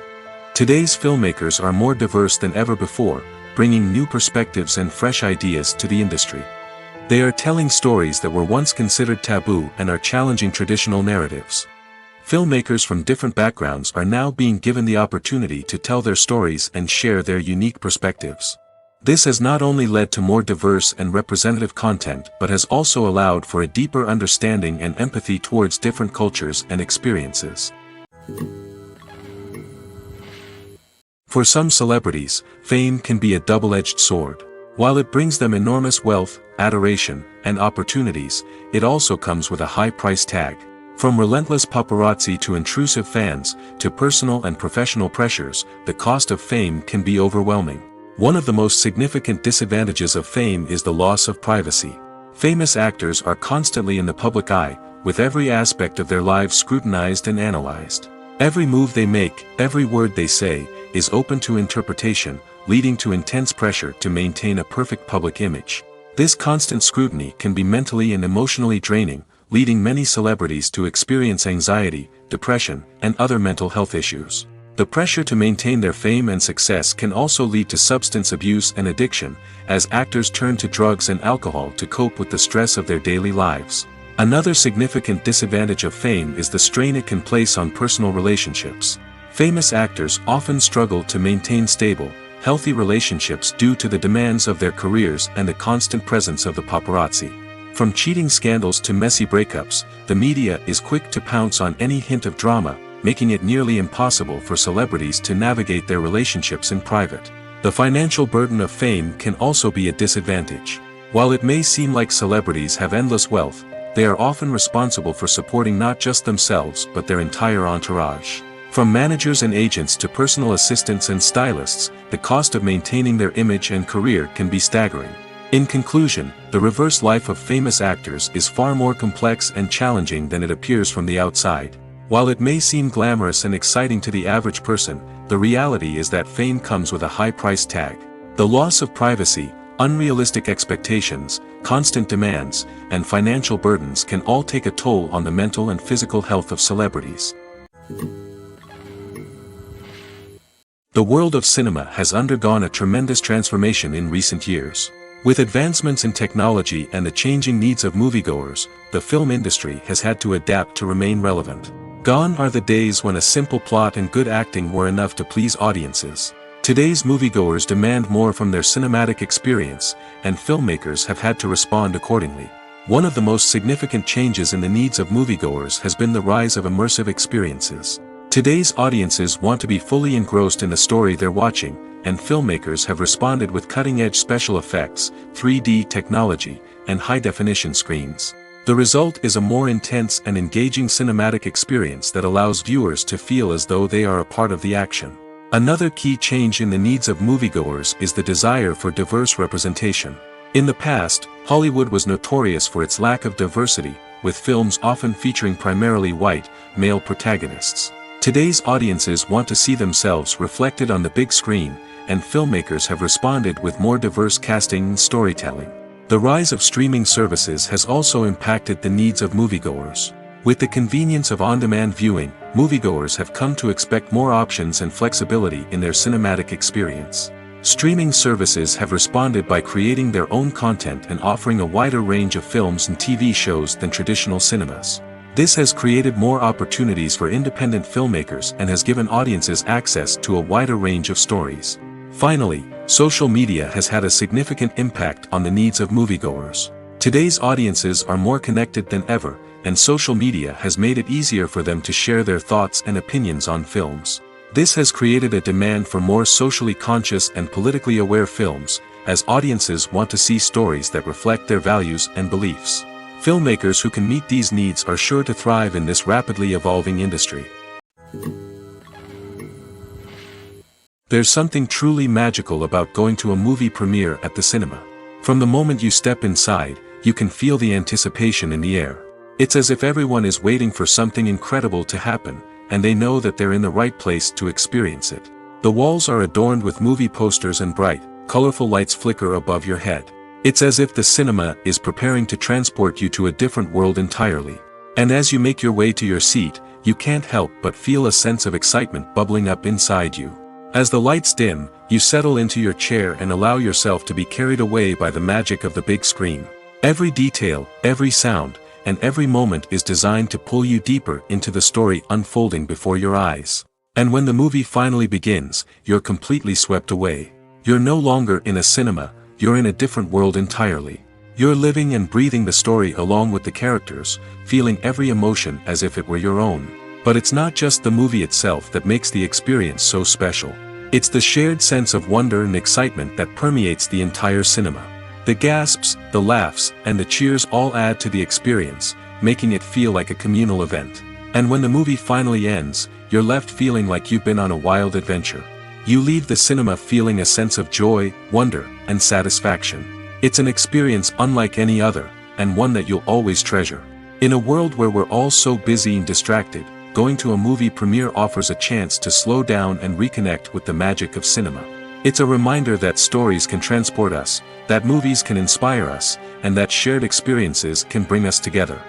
Today's filmmakers are more diverse than ever before, bringing new perspectives and fresh ideas to the industry. They are telling stories that were once considered taboo and are challenging traditional narratives. Filmmakers from different backgrounds are now being given the opportunity to tell their stories and share their unique perspectives. This has not only led to more diverse and representative content but has also allowed for a deeper understanding and empathy towards different cultures and experiences. For some celebrities, fame can be a double-edged sword. While it brings them enormous wealth, adoration, and opportunities, it also comes with a high price tag. From relentless paparazzi to intrusive fans, to personal and professional pressures, the cost of fame can be overwhelming. One of the most significant disadvantages of fame is the loss of privacy. Famous actors are constantly in the public eye, with every aspect of their lives scrutinized and analyzed. Every move they make, every word they say, is open to interpretation, leading to intense pressure to maintain a perfect public image. This constant scrutiny can be mentally and emotionally draining, leading many celebrities to experience anxiety, depression, and other mental health issues. The pressure to maintain their fame and success can also lead to substance abuse and addiction, as actors turn to drugs and alcohol to cope with the stress of their daily lives. Another significant disadvantage of fame is the strain it can place on personal relationships. Famous actors often struggle to maintain stable, healthy relationships due to the demands of their careers and the constant presence of the paparazzi. From cheating scandals to messy breakups, the media is quick to pounce on any hint of drama, making it nearly impossible for celebrities to navigate their relationships in private. The financial burden of fame can also be a disadvantage. While it may seem like celebrities have endless wealth, they are often responsible for supporting not just themselves but their entire entourage. From managers and agents to personal assistants and stylists, the cost of maintaining their image and career can be staggering. In conclusion, the reverse life of famous actors is far more complex and challenging than it appears from the outside. While it may seem glamorous and exciting to the average person, the reality is that fame comes with a high price tag. The loss of privacy, unrealistic expectations, constant demands, and financial burdens can all take a toll on the mental and physical health of celebrities. The world of cinema has undergone a tremendous transformation in recent years. With advancements in technology and the changing needs of moviegoers, the film industry has had to adapt to remain relevant. Gone are the days when a simple plot and good acting were enough to please audiences. Today's moviegoers demand more from their cinematic experience, and filmmakers have had to respond accordingly. One of the most significant changes in the needs of moviegoers has been the rise of immersive experiences. Today's audiences want to be fully engrossed in the story they're watching, and filmmakers have responded with cutting-edge special effects, 3D technology, and high-definition screens. The result is a more intense and engaging cinematic experience that allows viewers to feel as though they are a part of the action. Another key change in the needs of moviegoers is the desire for diverse representation. In the past, Hollywood was notorious for its lack of diversity, with films often featuring primarily white, male protagonists. Today's audiences want to see themselves reflected on the big screen, and filmmakers have responded with more diverse casting and storytelling. The rise of streaming services has also impacted the needs of moviegoers. With the convenience of on-demand viewing, moviegoers have come to expect more options and flexibility in their cinematic experience. Streaming services have responded by creating their own content and offering a wider range of films and TV shows than traditional cinemas. This has created more opportunities for independent filmmakers and has given audiences access to a wider range of stories. Finally, social media has had a significant impact on the needs of moviegoers. Today's audiences are more connected than ever, and social media has made it easier for them to share their thoughts and opinions on films. This has created a demand for more socially conscious and politically aware films, as audiences want to see stories that reflect their values and beliefs. Filmmakers who can meet these needs are sure to thrive in this rapidly evolving industry. There's something truly magical about going to a movie premiere at the cinema. From the moment you step inside, you can feel the anticipation in the air. It's as if everyone is waiting for something incredible to happen, and they know that they're in the right place to experience it. The walls are adorned with movie posters and bright, colorful lights flicker above your head. It's as if the cinema is preparing to transport you to a different world entirely. And as you make your way to your seat, you can't help but feel a sense of excitement bubbling up inside you. As the lights dim, you settle into your chair and allow yourself to be carried away by the magic of the big screen. Every detail, every sound, and every moment is designed to pull you deeper into the story unfolding before your eyes. And when the movie finally begins, you're completely swept away. You're no longer in a cinema, you're in a different world entirely. You're living and breathing the story along with the characters, feeling every emotion as if it were your own. But it's not just the movie itself that makes the experience so special. It's the shared sense of wonder and excitement that permeates the entire cinema. The gasps, the laughs, and the cheers all add to the experience, making it feel like a communal event. And when the movie finally ends, you're left feeling like you've been on a wild adventure. You leave the cinema feeling a sense of joy, wonder, and satisfaction. It's an experience unlike any other, and one that you'll always treasure. In a world where we're all so busy and distracted, going to a movie premiere offers a chance to slow down and reconnect with the magic of cinema. It's a reminder that stories can transport us, that movies can inspire us, and that shared experiences can bring us together.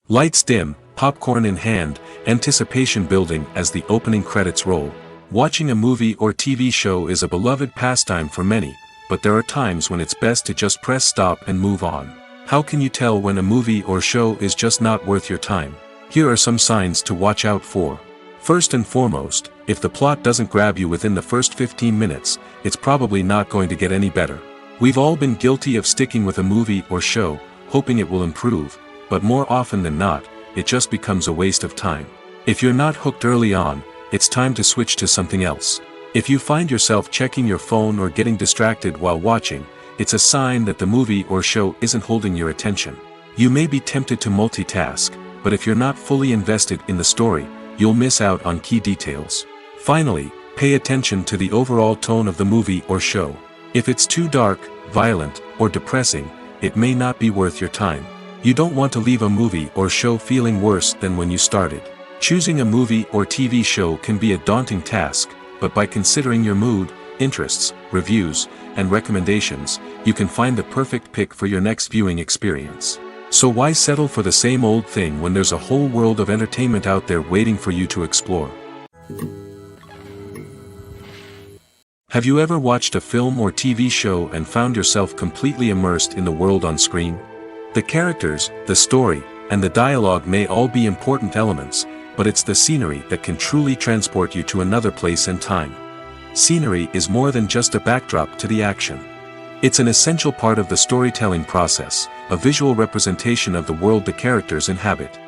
Lights dim, popcorn in hand, anticipation building as the opening credits roll. Watching a movie or TV show is a beloved pastime for many, but there are times when it's best to just press stop and move on. How can you tell when a movie or show is just not worth your time? Here are some signs to watch out for. First and foremost, if the plot doesn't grab you within the first 15 minutes, it's probably not going to get any better. We've all been guilty of sticking with a movie or show, hoping it will improve, but more often than not, it just becomes a waste of time. If you're not hooked early on, it's time to switch to something else. If you find yourself checking your phone or getting distracted while watching, it's a sign that the movie or show isn't holding your attention. You may be tempted to multitask, but if you're not fully invested in the story, you'll miss out on key details. Finally, pay attention to the overall tone of the movie or show. If it's too dark, violent, or depressing, it may not be worth your time. You don't want to leave a movie or show feeling worse than when you started. Choosing a movie or TV show can be a daunting task, but by considering your mood, interests, reviews, and recommendations, you can find the perfect pick for your next viewing experience. So why settle for the same old thing when there's a whole world of entertainment out there waiting for you to explore? Have you ever watched a film or TV show and found yourself completely immersed in the world on screen? The characters, the story, and the dialogue may all be important elements, but it's the scenery that can truly transport you to another place and time. Scenery is more than just a backdrop to the action. It's an essential part of the storytelling process, a visual representation of the world the characters inhabit.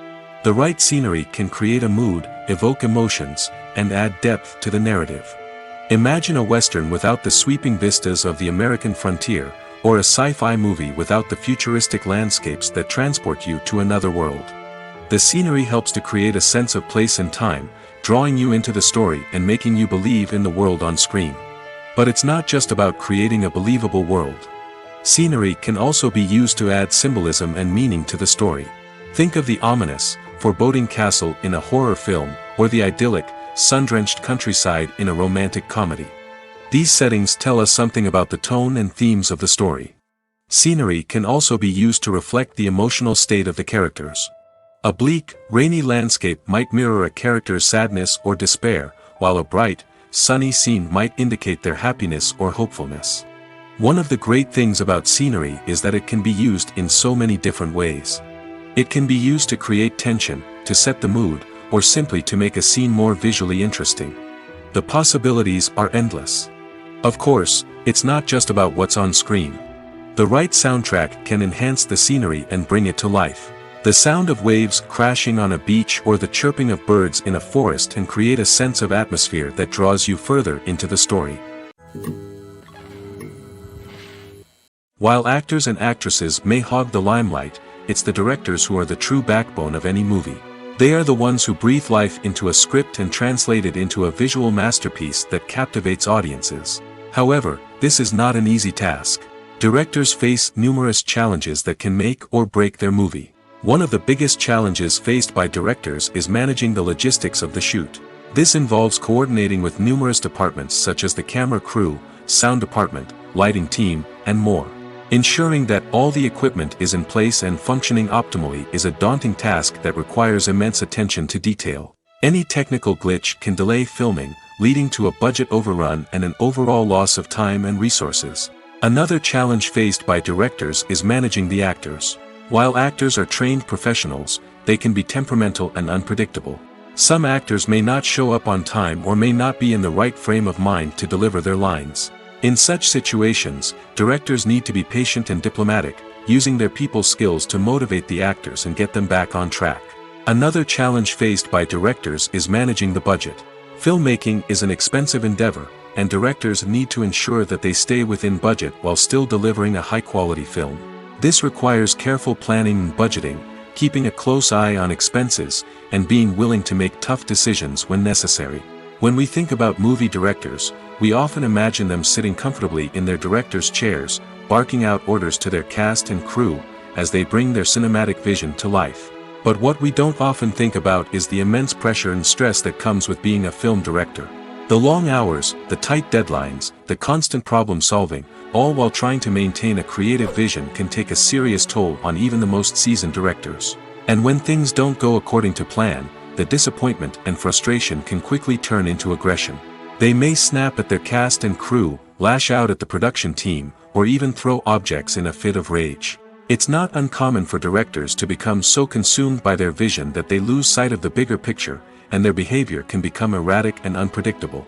The right scenery can create a mood, evoke emotions, and add depth to the narrative. Imagine a Western without the sweeping vistas of the American frontier, or a sci-fi movie without the futuristic landscapes that transport you to another world. The scenery helps to create a sense of place and time, drawing you into the story and making you believe in the world on screen. But it's not just about creating a believable world. Scenery can also be used to add symbolism and meaning to the story. Think of the ominous, foreboding castle in a horror film, or the idyllic, sun-drenched countryside in a romantic comedy. These settings tell us something about the tone and themes of the story. Scenery can also be used to reflect the emotional state of the characters. A bleak, rainy landscape might mirror a character's sadness or despair, while a bright, sunny scene might indicate their happiness or hopefulness. One of the great things about scenery is that it can be used in so many different ways. It can be used to create tension, to set the mood, or simply to make a scene more visually interesting. The possibilities are endless. Of course, it's not just about what's on screen. The right soundtrack can enhance the scenery and bring it to life. The sound of waves crashing on a beach or the chirping of birds in a forest can create a sense of atmosphere that draws you further into the story. While actors and actresses may hog the limelight, it's the directors who are the true backbone of any movie. They are the ones who breathe life into a script and translate it into a visual masterpiece that captivates audiences. However, this is not an easy task. Directors face numerous challenges that can make or break their movie. One of the biggest challenges faced by directors is managing the logistics of the shoot. This involves coordinating with numerous departments such as the camera crew, sound department, lighting team, and more. Ensuring that all the equipment is in place and functioning optimally is a daunting task that requires immense attention to detail. Any technical glitch can delay filming, leading to a budget overrun and an overall loss of time and resources. Another challenge faced by directors is managing the actors. While actors are trained professionals, they can be temperamental and unpredictable. Some actors may not show up on time or may not be in the right frame of mind to deliver their lines. In such situations, directors need to be patient and diplomatic, using their people skills to motivate the actors and get them back on track. Another challenge faced by directors is managing the budget. Filmmaking is an expensive endeavor, and directors need to ensure that they stay within budget while still delivering a high-quality film. This requires careful planning and budgeting, keeping a close eye on expenses, and being willing to make tough decisions when necessary. When we think about movie directors, we often imagine them sitting comfortably in their director's chairs, barking out orders to their cast and crew, as they bring their cinematic vision to life. But what we don't often think about is the immense pressure and stress that comes with being a film director. The long hours, the tight deadlines, the constant problem solving, all while trying to maintain a creative vision can take a serious toll on even the most seasoned directors. And when things don't go according to plan, the disappointment and frustration can quickly turn into aggression. They may snap at their cast and crew, lash out at the production team, or even throw objects in a fit of rage. It's not uncommon for directors to become so consumed by their vision that they lose sight of the bigger picture, and their behavior can become erratic and unpredictable.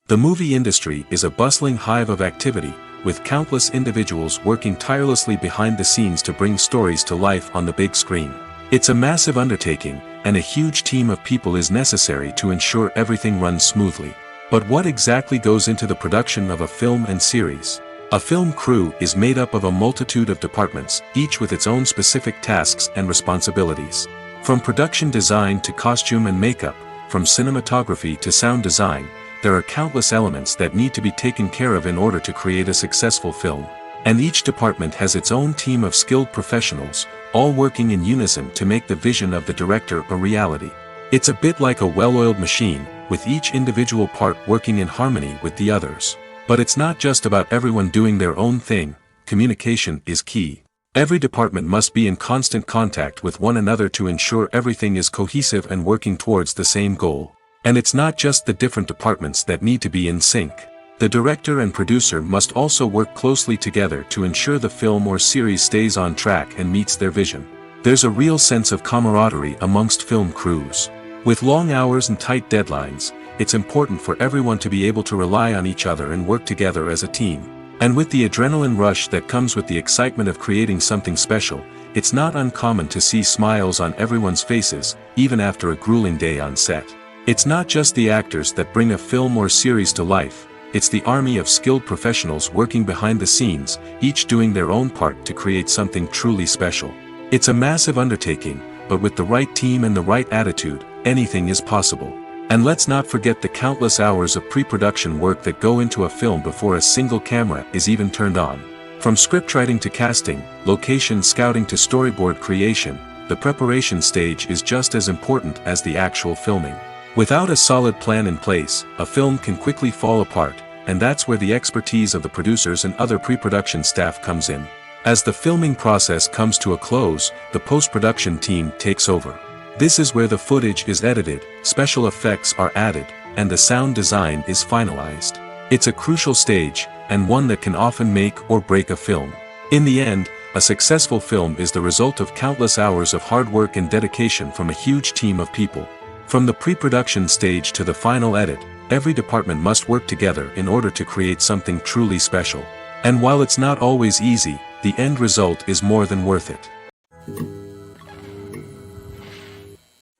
The movie industry is a bustling hive of activity, with countless individuals working tirelessly behind the scenes to bring stories to life on the big screen. It's a massive undertaking, and a huge team of people is necessary to ensure everything runs smoothly. But what exactly goes into the production of a film and series? A film crew is made up of a multitude of departments, each with its own specific tasks and responsibilities. From production design to costume and makeup, from cinematography to sound design, there are countless elements that need to be taken care of in order to create a successful film. And each department has its own team of skilled professionals, all working in unison to make the vision of the director a reality. It's a bit like a well-oiled machine, with each individual part working in harmony with the others. But it's not just about everyone doing their own thing. Communication is key. Every department must be in constant contact with one another to ensure everything is cohesive and working towards the same goal. And it's not just the different departments that need to be in sync. The director and producer must also work closely together to ensure the film or series stays on track and meets their vision. There's a real sense of camaraderie amongst film crews. With long hours and tight deadlines, it's important for everyone to be able to rely on each other and work together as a team. And with the adrenaline rush that comes with the excitement of creating something special, it's not uncommon to see smiles on everyone's faces, even after a grueling day on set. It's not just the actors that bring a film or series to life, it's the army of skilled professionals working behind the scenes, each doing their own part to create something truly special. It's a massive undertaking, but with the right team and the right attitude, anything is possible. And let's not forget the countless hours of pre-production work that go into a film before a single camera is even turned on. From scriptwriting to casting, location scouting to storyboard creation, the preparation stage is just as important as the actual filming. Without a solid plan in place, a film can quickly fall apart, and that's where the expertise of the producers and other pre-production staff comes in. As the filming process comes to a close, the post-production team takes over. This is where the footage is edited, special effects are added, and the sound design is finalized. It's a crucial stage, and one that can often make or break a film. In the end, a successful film is the result of countless hours of hard work and dedication from a huge team of people. From the pre-production stage to the final edit, every department must work together in order to create something truly special. And while it's not always easy, the end result is more than worth it.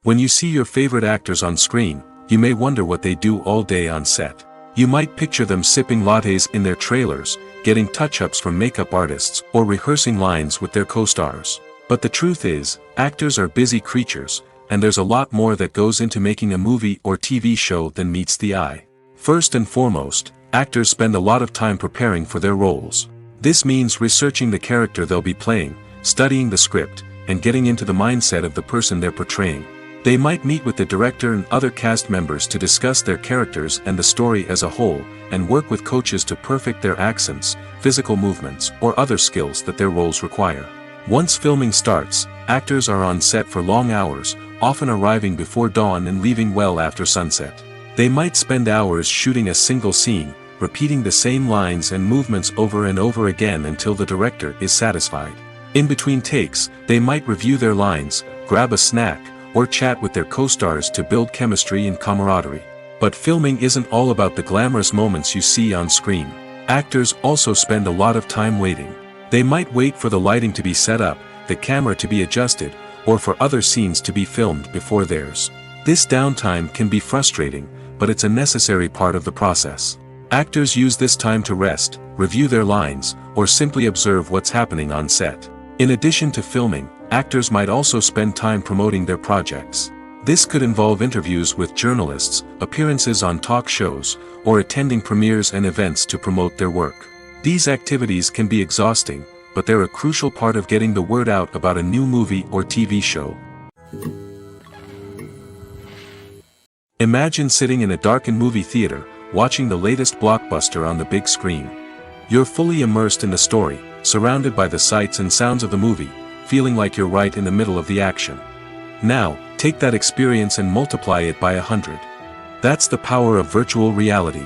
When you see your favorite actors on screen, you may wonder what they do all day on set. You might picture them sipping lattes in their trailers, getting touch-ups from makeup artists, or rehearsing lines with their co-stars. But the truth is, actors are busy creatures, and there's a lot more that goes into making a movie or TV show than meets the eye. First and foremost, actors spend a lot of time preparing for their roles. This means researching the character they'll be playing, studying the script, and getting into the mindset of the person they're portraying. They might meet with the director and other cast members to discuss their characters and the story as a whole, and work with coaches to perfect their accents, physical movements, or other skills that their roles require. Once filming starts, actors are on set for long hours, often arriving before dawn and leaving well after sunset. They might spend hours shooting a single scene, repeating the same lines and movements over and over again until the director is satisfied. In between takes, they might review their lines, grab a snack, or chat with their co-stars to build chemistry and camaraderie. But filming isn't all about the glamorous moments you see on screen. Actors also spend a lot of time waiting. They might wait for the lighting to be set up, the camera to be adjusted, or for other scenes to be filmed before theirs. This downtime can be frustrating, but it's a necessary part of the process. Actors use this time to rest, review their lines, or simply observe what's happening on set. In addition to filming, actors might also spend time promoting their projects. This could involve interviews with journalists, appearances on talk shows, or attending premieres and events to promote their work. These activities can be exhausting, but they're a crucial part of getting the word out about a new movie or TV show. Imagine sitting in a darkened movie theater, watching the latest blockbuster on the big screen. You're fully immersed in the story, surrounded by the sights and sounds of the movie, feeling like you're right in the middle of the action. Now, take that experience and multiply it by 100. That's the power of virtual reality.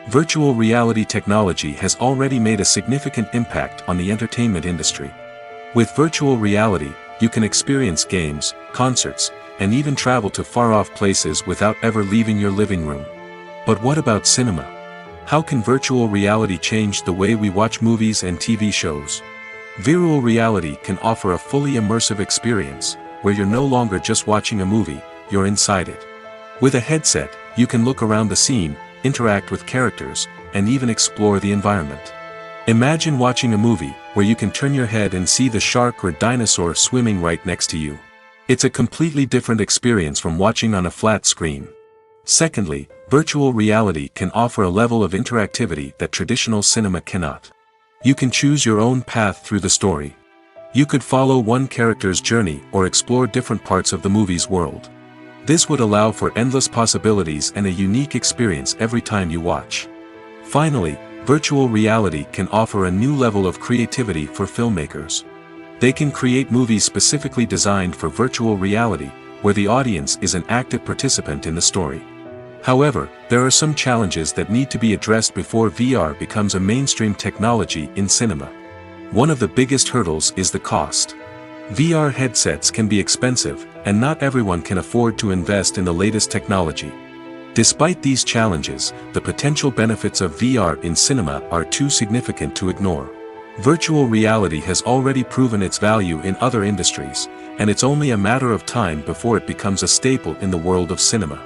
Virtual reality technology has already made a significant impact on the entertainment industry. With virtual reality, you can experience games, concerts, and even travel to far-off places without ever leaving your living room. But what about cinema? How can virtual reality change the way we watch movies and TV shows? Virtual reality can offer a fully immersive experience, where you're no longer just watching a movie, you're inside it. With a headset, you can look around the scene, interact with characters, and even explore the environment. Imagine watching a movie where you can turn your head and see the shark or dinosaur swimming right next to you. It's a completely different experience from watching on a flat screen. Secondly, virtual reality can offer a level of interactivity that traditional cinema cannot. You can choose your own path through the story. You could follow one character's journey or explore different parts of the movie's world. This would allow for endless possibilities and a unique experience every time you watch. Finally, virtual reality can offer a new level of creativity for filmmakers. They can create movies specifically designed for virtual reality, where the audience is an active participant in the story. However, there are some challenges that need to be addressed before VR becomes a mainstream technology in cinema. One of the biggest hurdles is the cost. VR headsets can be expensive, and not everyone can afford to invest in the latest technology. Despite these challenges, the potential benefits of VR in cinema are too significant to ignore. Virtual reality has already proven its value in other industries, and it's only a matter of time before it becomes a staple in the world of cinema.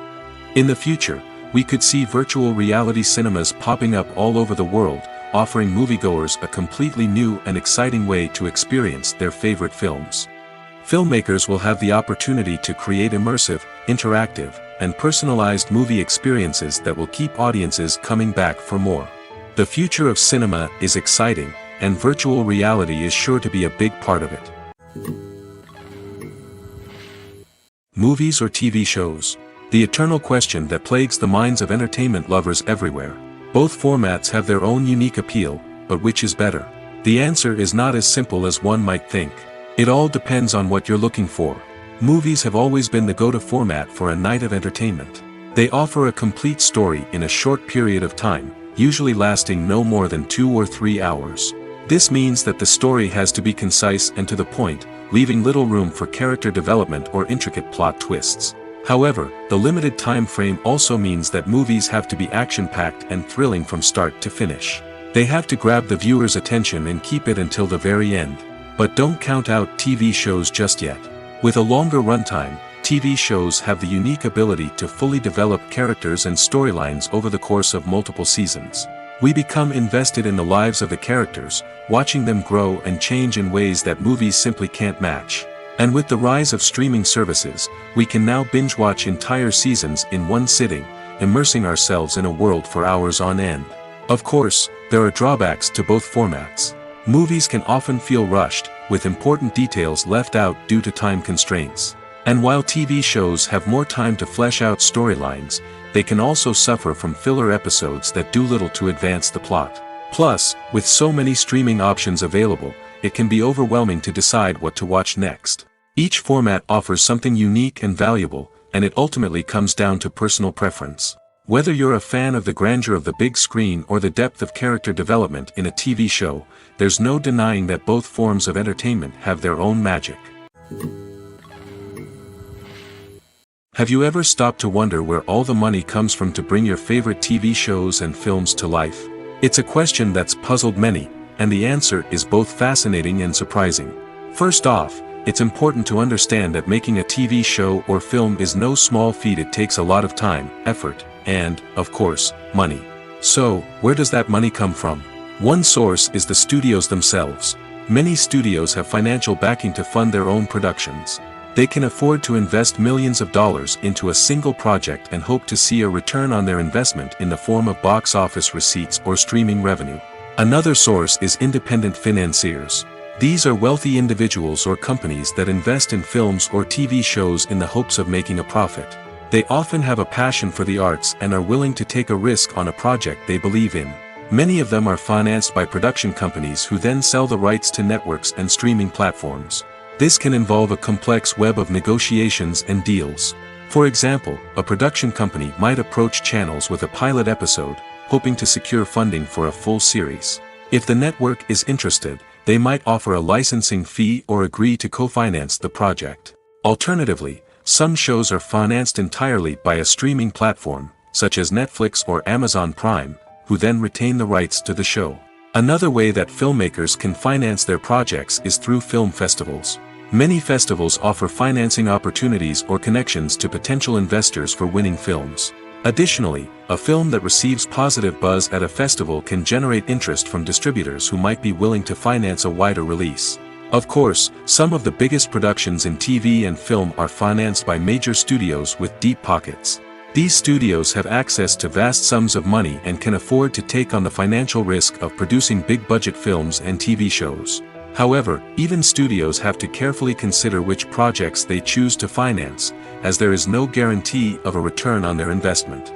In the future, we could see virtual reality cinemas popping up all over the world, offering moviegoers a completely new and exciting way to experience their favorite films. Filmmakers will have the opportunity to create immersive, interactive, and personalized movie experiences that will keep audiences coming back for more. The future of cinema is exciting, and virtual reality is sure to be a big part of it. Movies or TV shows? The eternal question that plagues the minds of entertainment lovers everywhere. Both formats have their own unique appeal, but which is better? The answer is not as simple as one might think. It all depends on what you're looking for. Movies have always been the go-to format for a night of entertainment. They offer a complete story in a short period of time, usually lasting no more than 2 or 3 hours. This means that the story has to be concise and to the point, leaving little room for character development or intricate plot twists. However, the limited time frame also means that movies have to be action-packed and thrilling from start to finish. They have to grab the viewer's attention and keep it until the very end. But don't count out TV shows just yet. With a longer runtime, TV shows have the unique ability to fully develop characters and storylines over the course of multiple seasons. We become invested in the lives of the characters, watching them grow and change in ways that movies simply can't match. And with the rise of streaming services, we can now binge-watch entire seasons in one sitting, immersing ourselves in a world for hours on end. Of course, there are drawbacks to both formats. Movies can often feel rushed, with important details left out due to time constraints. And while TV shows have more time to flesh out storylines, they can also suffer from filler episodes that do little to advance the plot. Plus, with so many streaming options available, it can be overwhelming to decide what to watch next. Each format offers something unique and valuable, and it ultimately comes down to personal preference. Whether you're a fan of the grandeur of the big screen or the depth of character development in a TV show, there's no denying that both forms of entertainment have their own magic. Have you ever stopped to wonder where all the money comes from to bring your favorite TV shows and films to life? It's a question that's puzzled many, and the answer is both fascinating and surprising. First off, it's important to understand that making a TV show or film is no small feat. It takes a lot of time, effort, and, of course, money. So, where does that money come from? One source is the studios themselves. Many studios have financial backing to fund their own productions. They can afford to invest millions of dollars into a single project and hope to see a return on their investment in the form of box office receipts or streaming revenue. Another source is independent financiers. These are wealthy individuals or companies that invest in films or TV shows in the hopes of making a profit. They often have a passion for the arts and are willing to take a risk on a project they believe in. Many of them are financed by production companies who then sell the rights to networks and streaming platforms. This can involve a complex web of negotiations and deals. For example, a production company might approach channels with a pilot episode, hoping to secure funding for a full series. If the network is interested, they might offer a licensing fee or agree to co-finance the project. Alternatively, some shows are financed entirely by a streaming platform, such as Netflix or Amazon Prime, who then retain the rights to the show. Another way that filmmakers can finance their projects is through film festivals. Many festivals offer financing opportunities or connections to potential investors for winning films. Additionally, a film that receives positive buzz at a festival can generate interest from distributors who might be willing to finance a wider release. Of course, some of the biggest productions in TV and film are financed by major studios with deep pockets. These studios have access to vast sums of money and can afford to take on the financial risk of producing big-budget films and TV shows. However, even studios have to carefully consider which projects they choose to finance, as there is no guarantee of a return on their investment.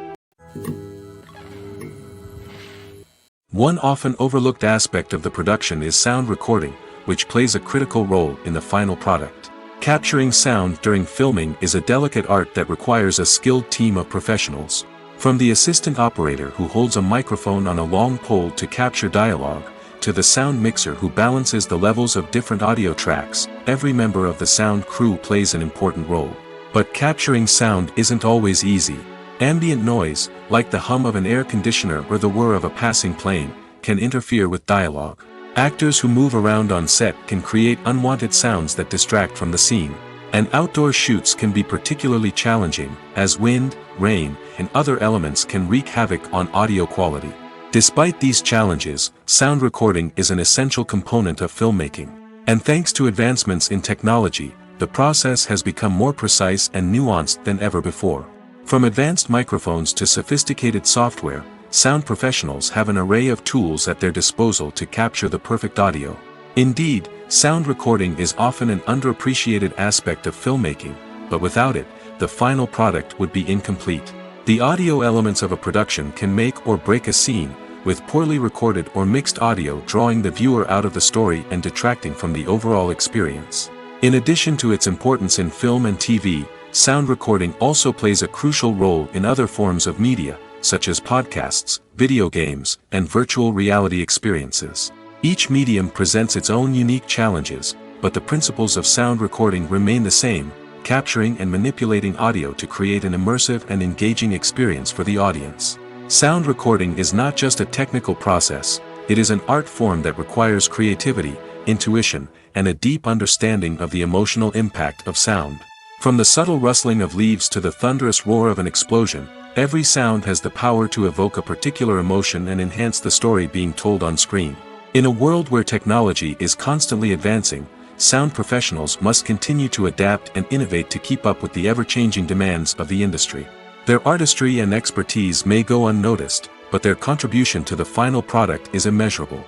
One often overlooked aspect of the production is sound recording, which plays a critical role in the final product. Capturing sound during filming is a delicate art that requires a skilled team of professionals. From the assistant operator who holds a microphone on a long pole to capture dialogue, to the sound mixer who balances the levels of different audio tracks, every member of the sound crew plays an important role. But capturing sound isn't always easy. Ambient noise, like the hum of an air conditioner or the whir of a passing plane, can interfere with dialogue. Actors who move around on set can create unwanted sounds that distract from the scene. And outdoor shoots can be particularly challenging, as wind, rain, and other elements can wreak havoc on audio quality. Despite these challenges, sound recording is an essential component of filmmaking. And thanks to advancements in technology, the process has become more precise and nuanced than ever before. From advanced microphones to sophisticated software, sound professionals have an array of tools at their disposal to capture the perfect audio. Indeed, sound recording is often an underappreciated aspect of filmmaking, but without it, the final product would be incomplete. The audio elements of a production can make or break a scene, with poorly recorded or mixed audio drawing the viewer out of the story and detracting from the overall experience. In addition to its importance in film and TV, sound recording also plays a crucial role in other forms of media, such as podcasts, video games, and virtual reality experiences. Each medium presents its own unique challenges, but the principles of sound recording remain the same, capturing and manipulating audio to create an immersive and engaging experience for the audience. Sound recording is not just a technical process, it is an art form that requires creativity, intuition, and a deep understanding of the emotional impact of sound. From the subtle rustling of leaves to the thunderous roar of an explosion, every sound has the power to evoke a particular emotion and enhance the story being told on screen. In a world where technology is constantly advancing, sound professionals must continue to adapt and innovate to keep up with the ever-changing demands of the industry. Their artistry and expertise may go unnoticed, but their contribution to the final product is immeasurable.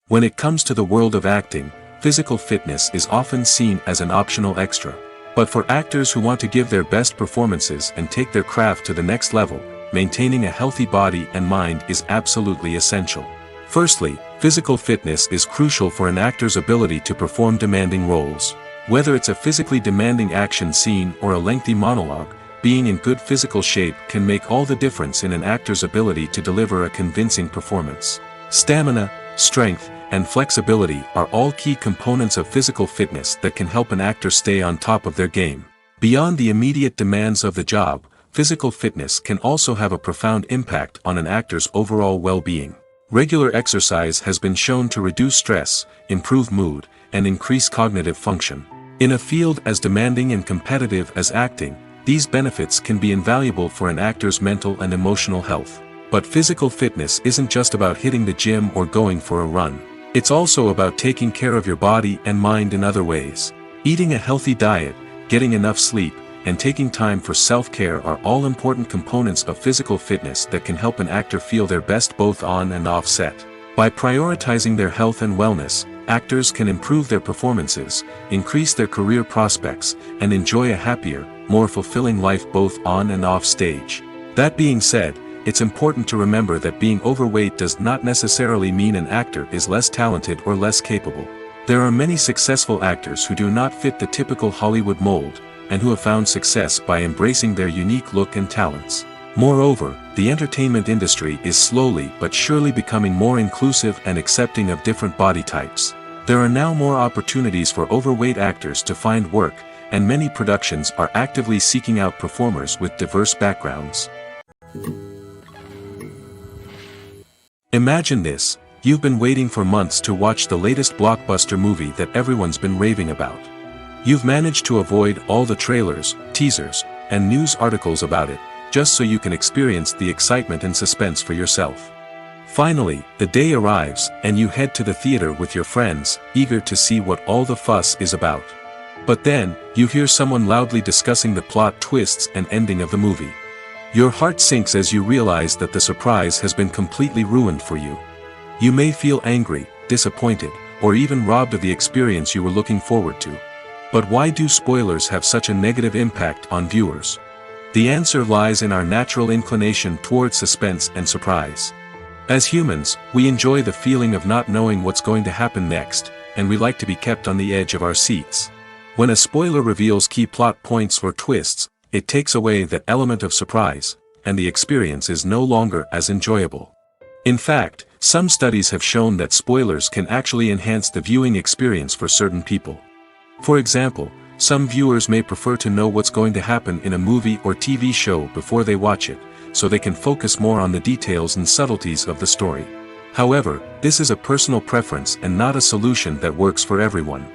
When it comes to the world of acting, physical fitness is often seen as an optional extra. But for actors who want to give their best performances and take their craft to the next level, maintaining a healthy body and mind is absolutely essential. Firstly, physical fitness is crucial for an actor's ability to perform demanding roles. Whether it's a physically demanding action scene or a lengthy monologue, being in good physical shape can make all the difference in an actor's ability to deliver a convincing performance. Stamina, strength, and flexibility are all key components of physical fitness that can help an actor stay on top of their game. Beyond the immediate demands of the job, physical fitness can also have a profound impact on an actor's overall well-being. Regular exercise has been shown to reduce stress, improve mood, and increase cognitive function. In a field as demanding and competitive as acting, these benefits can be invaluable for an actor's mental and emotional health. But physical fitness isn't just about hitting the gym or going for a run. It's also about taking care of your body and mind in other ways. Eating a healthy diet, getting enough sleep, and taking time for self-care are all important components of physical fitness that can help an actor feel their best both on and off set. By prioritizing their health and wellness, actors can improve their performances, increase their career prospects, and enjoy a happier, more fulfilling life both on and off stage. That being said, it's important to remember that being overweight does not necessarily mean an actor is less talented or less capable. There are many successful actors who do not fit the typical Hollywood mold, and who have found success by embracing their unique look and talents. Moreover, the entertainment industry is slowly but surely becoming more inclusive and accepting of different body types. There are now more opportunities for overweight actors to find work, and many productions are actively seeking out performers with diverse backgrounds. Imagine this: you've been waiting for months to watch the latest blockbuster movie that everyone's been raving about. You've managed to avoid all the trailers, teasers, and news articles about it, just so you can experience the excitement and suspense for yourself. Finally, the day arrives, and you head to the theater with your friends, eager to see what all the fuss is about. But then, you hear someone loudly discussing the plot twists and ending of the movie. Your heart sinks as you realize that the surprise has been completely ruined for you. You may feel angry, disappointed, or even robbed of the experience you were looking forward to. But why do spoilers have such a negative impact on viewers? The answer lies in our natural inclination toward suspense and surprise. As humans, we enjoy the feeling of not knowing what's going to happen next, and we like to be kept on the edge of our seats. When a spoiler reveals key plot points or twists, it takes away that element of surprise, and the experience is no longer as enjoyable. In fact, some studies have shown that spoilers can actually enhance the viewing experience for certain people. For example, some viewers may prefer to know what's going to happen in a movie or TV show before they watch it, so they can focus more on the details and subtleties of the story. However, this is a personal preference and not a solution that works for everyone.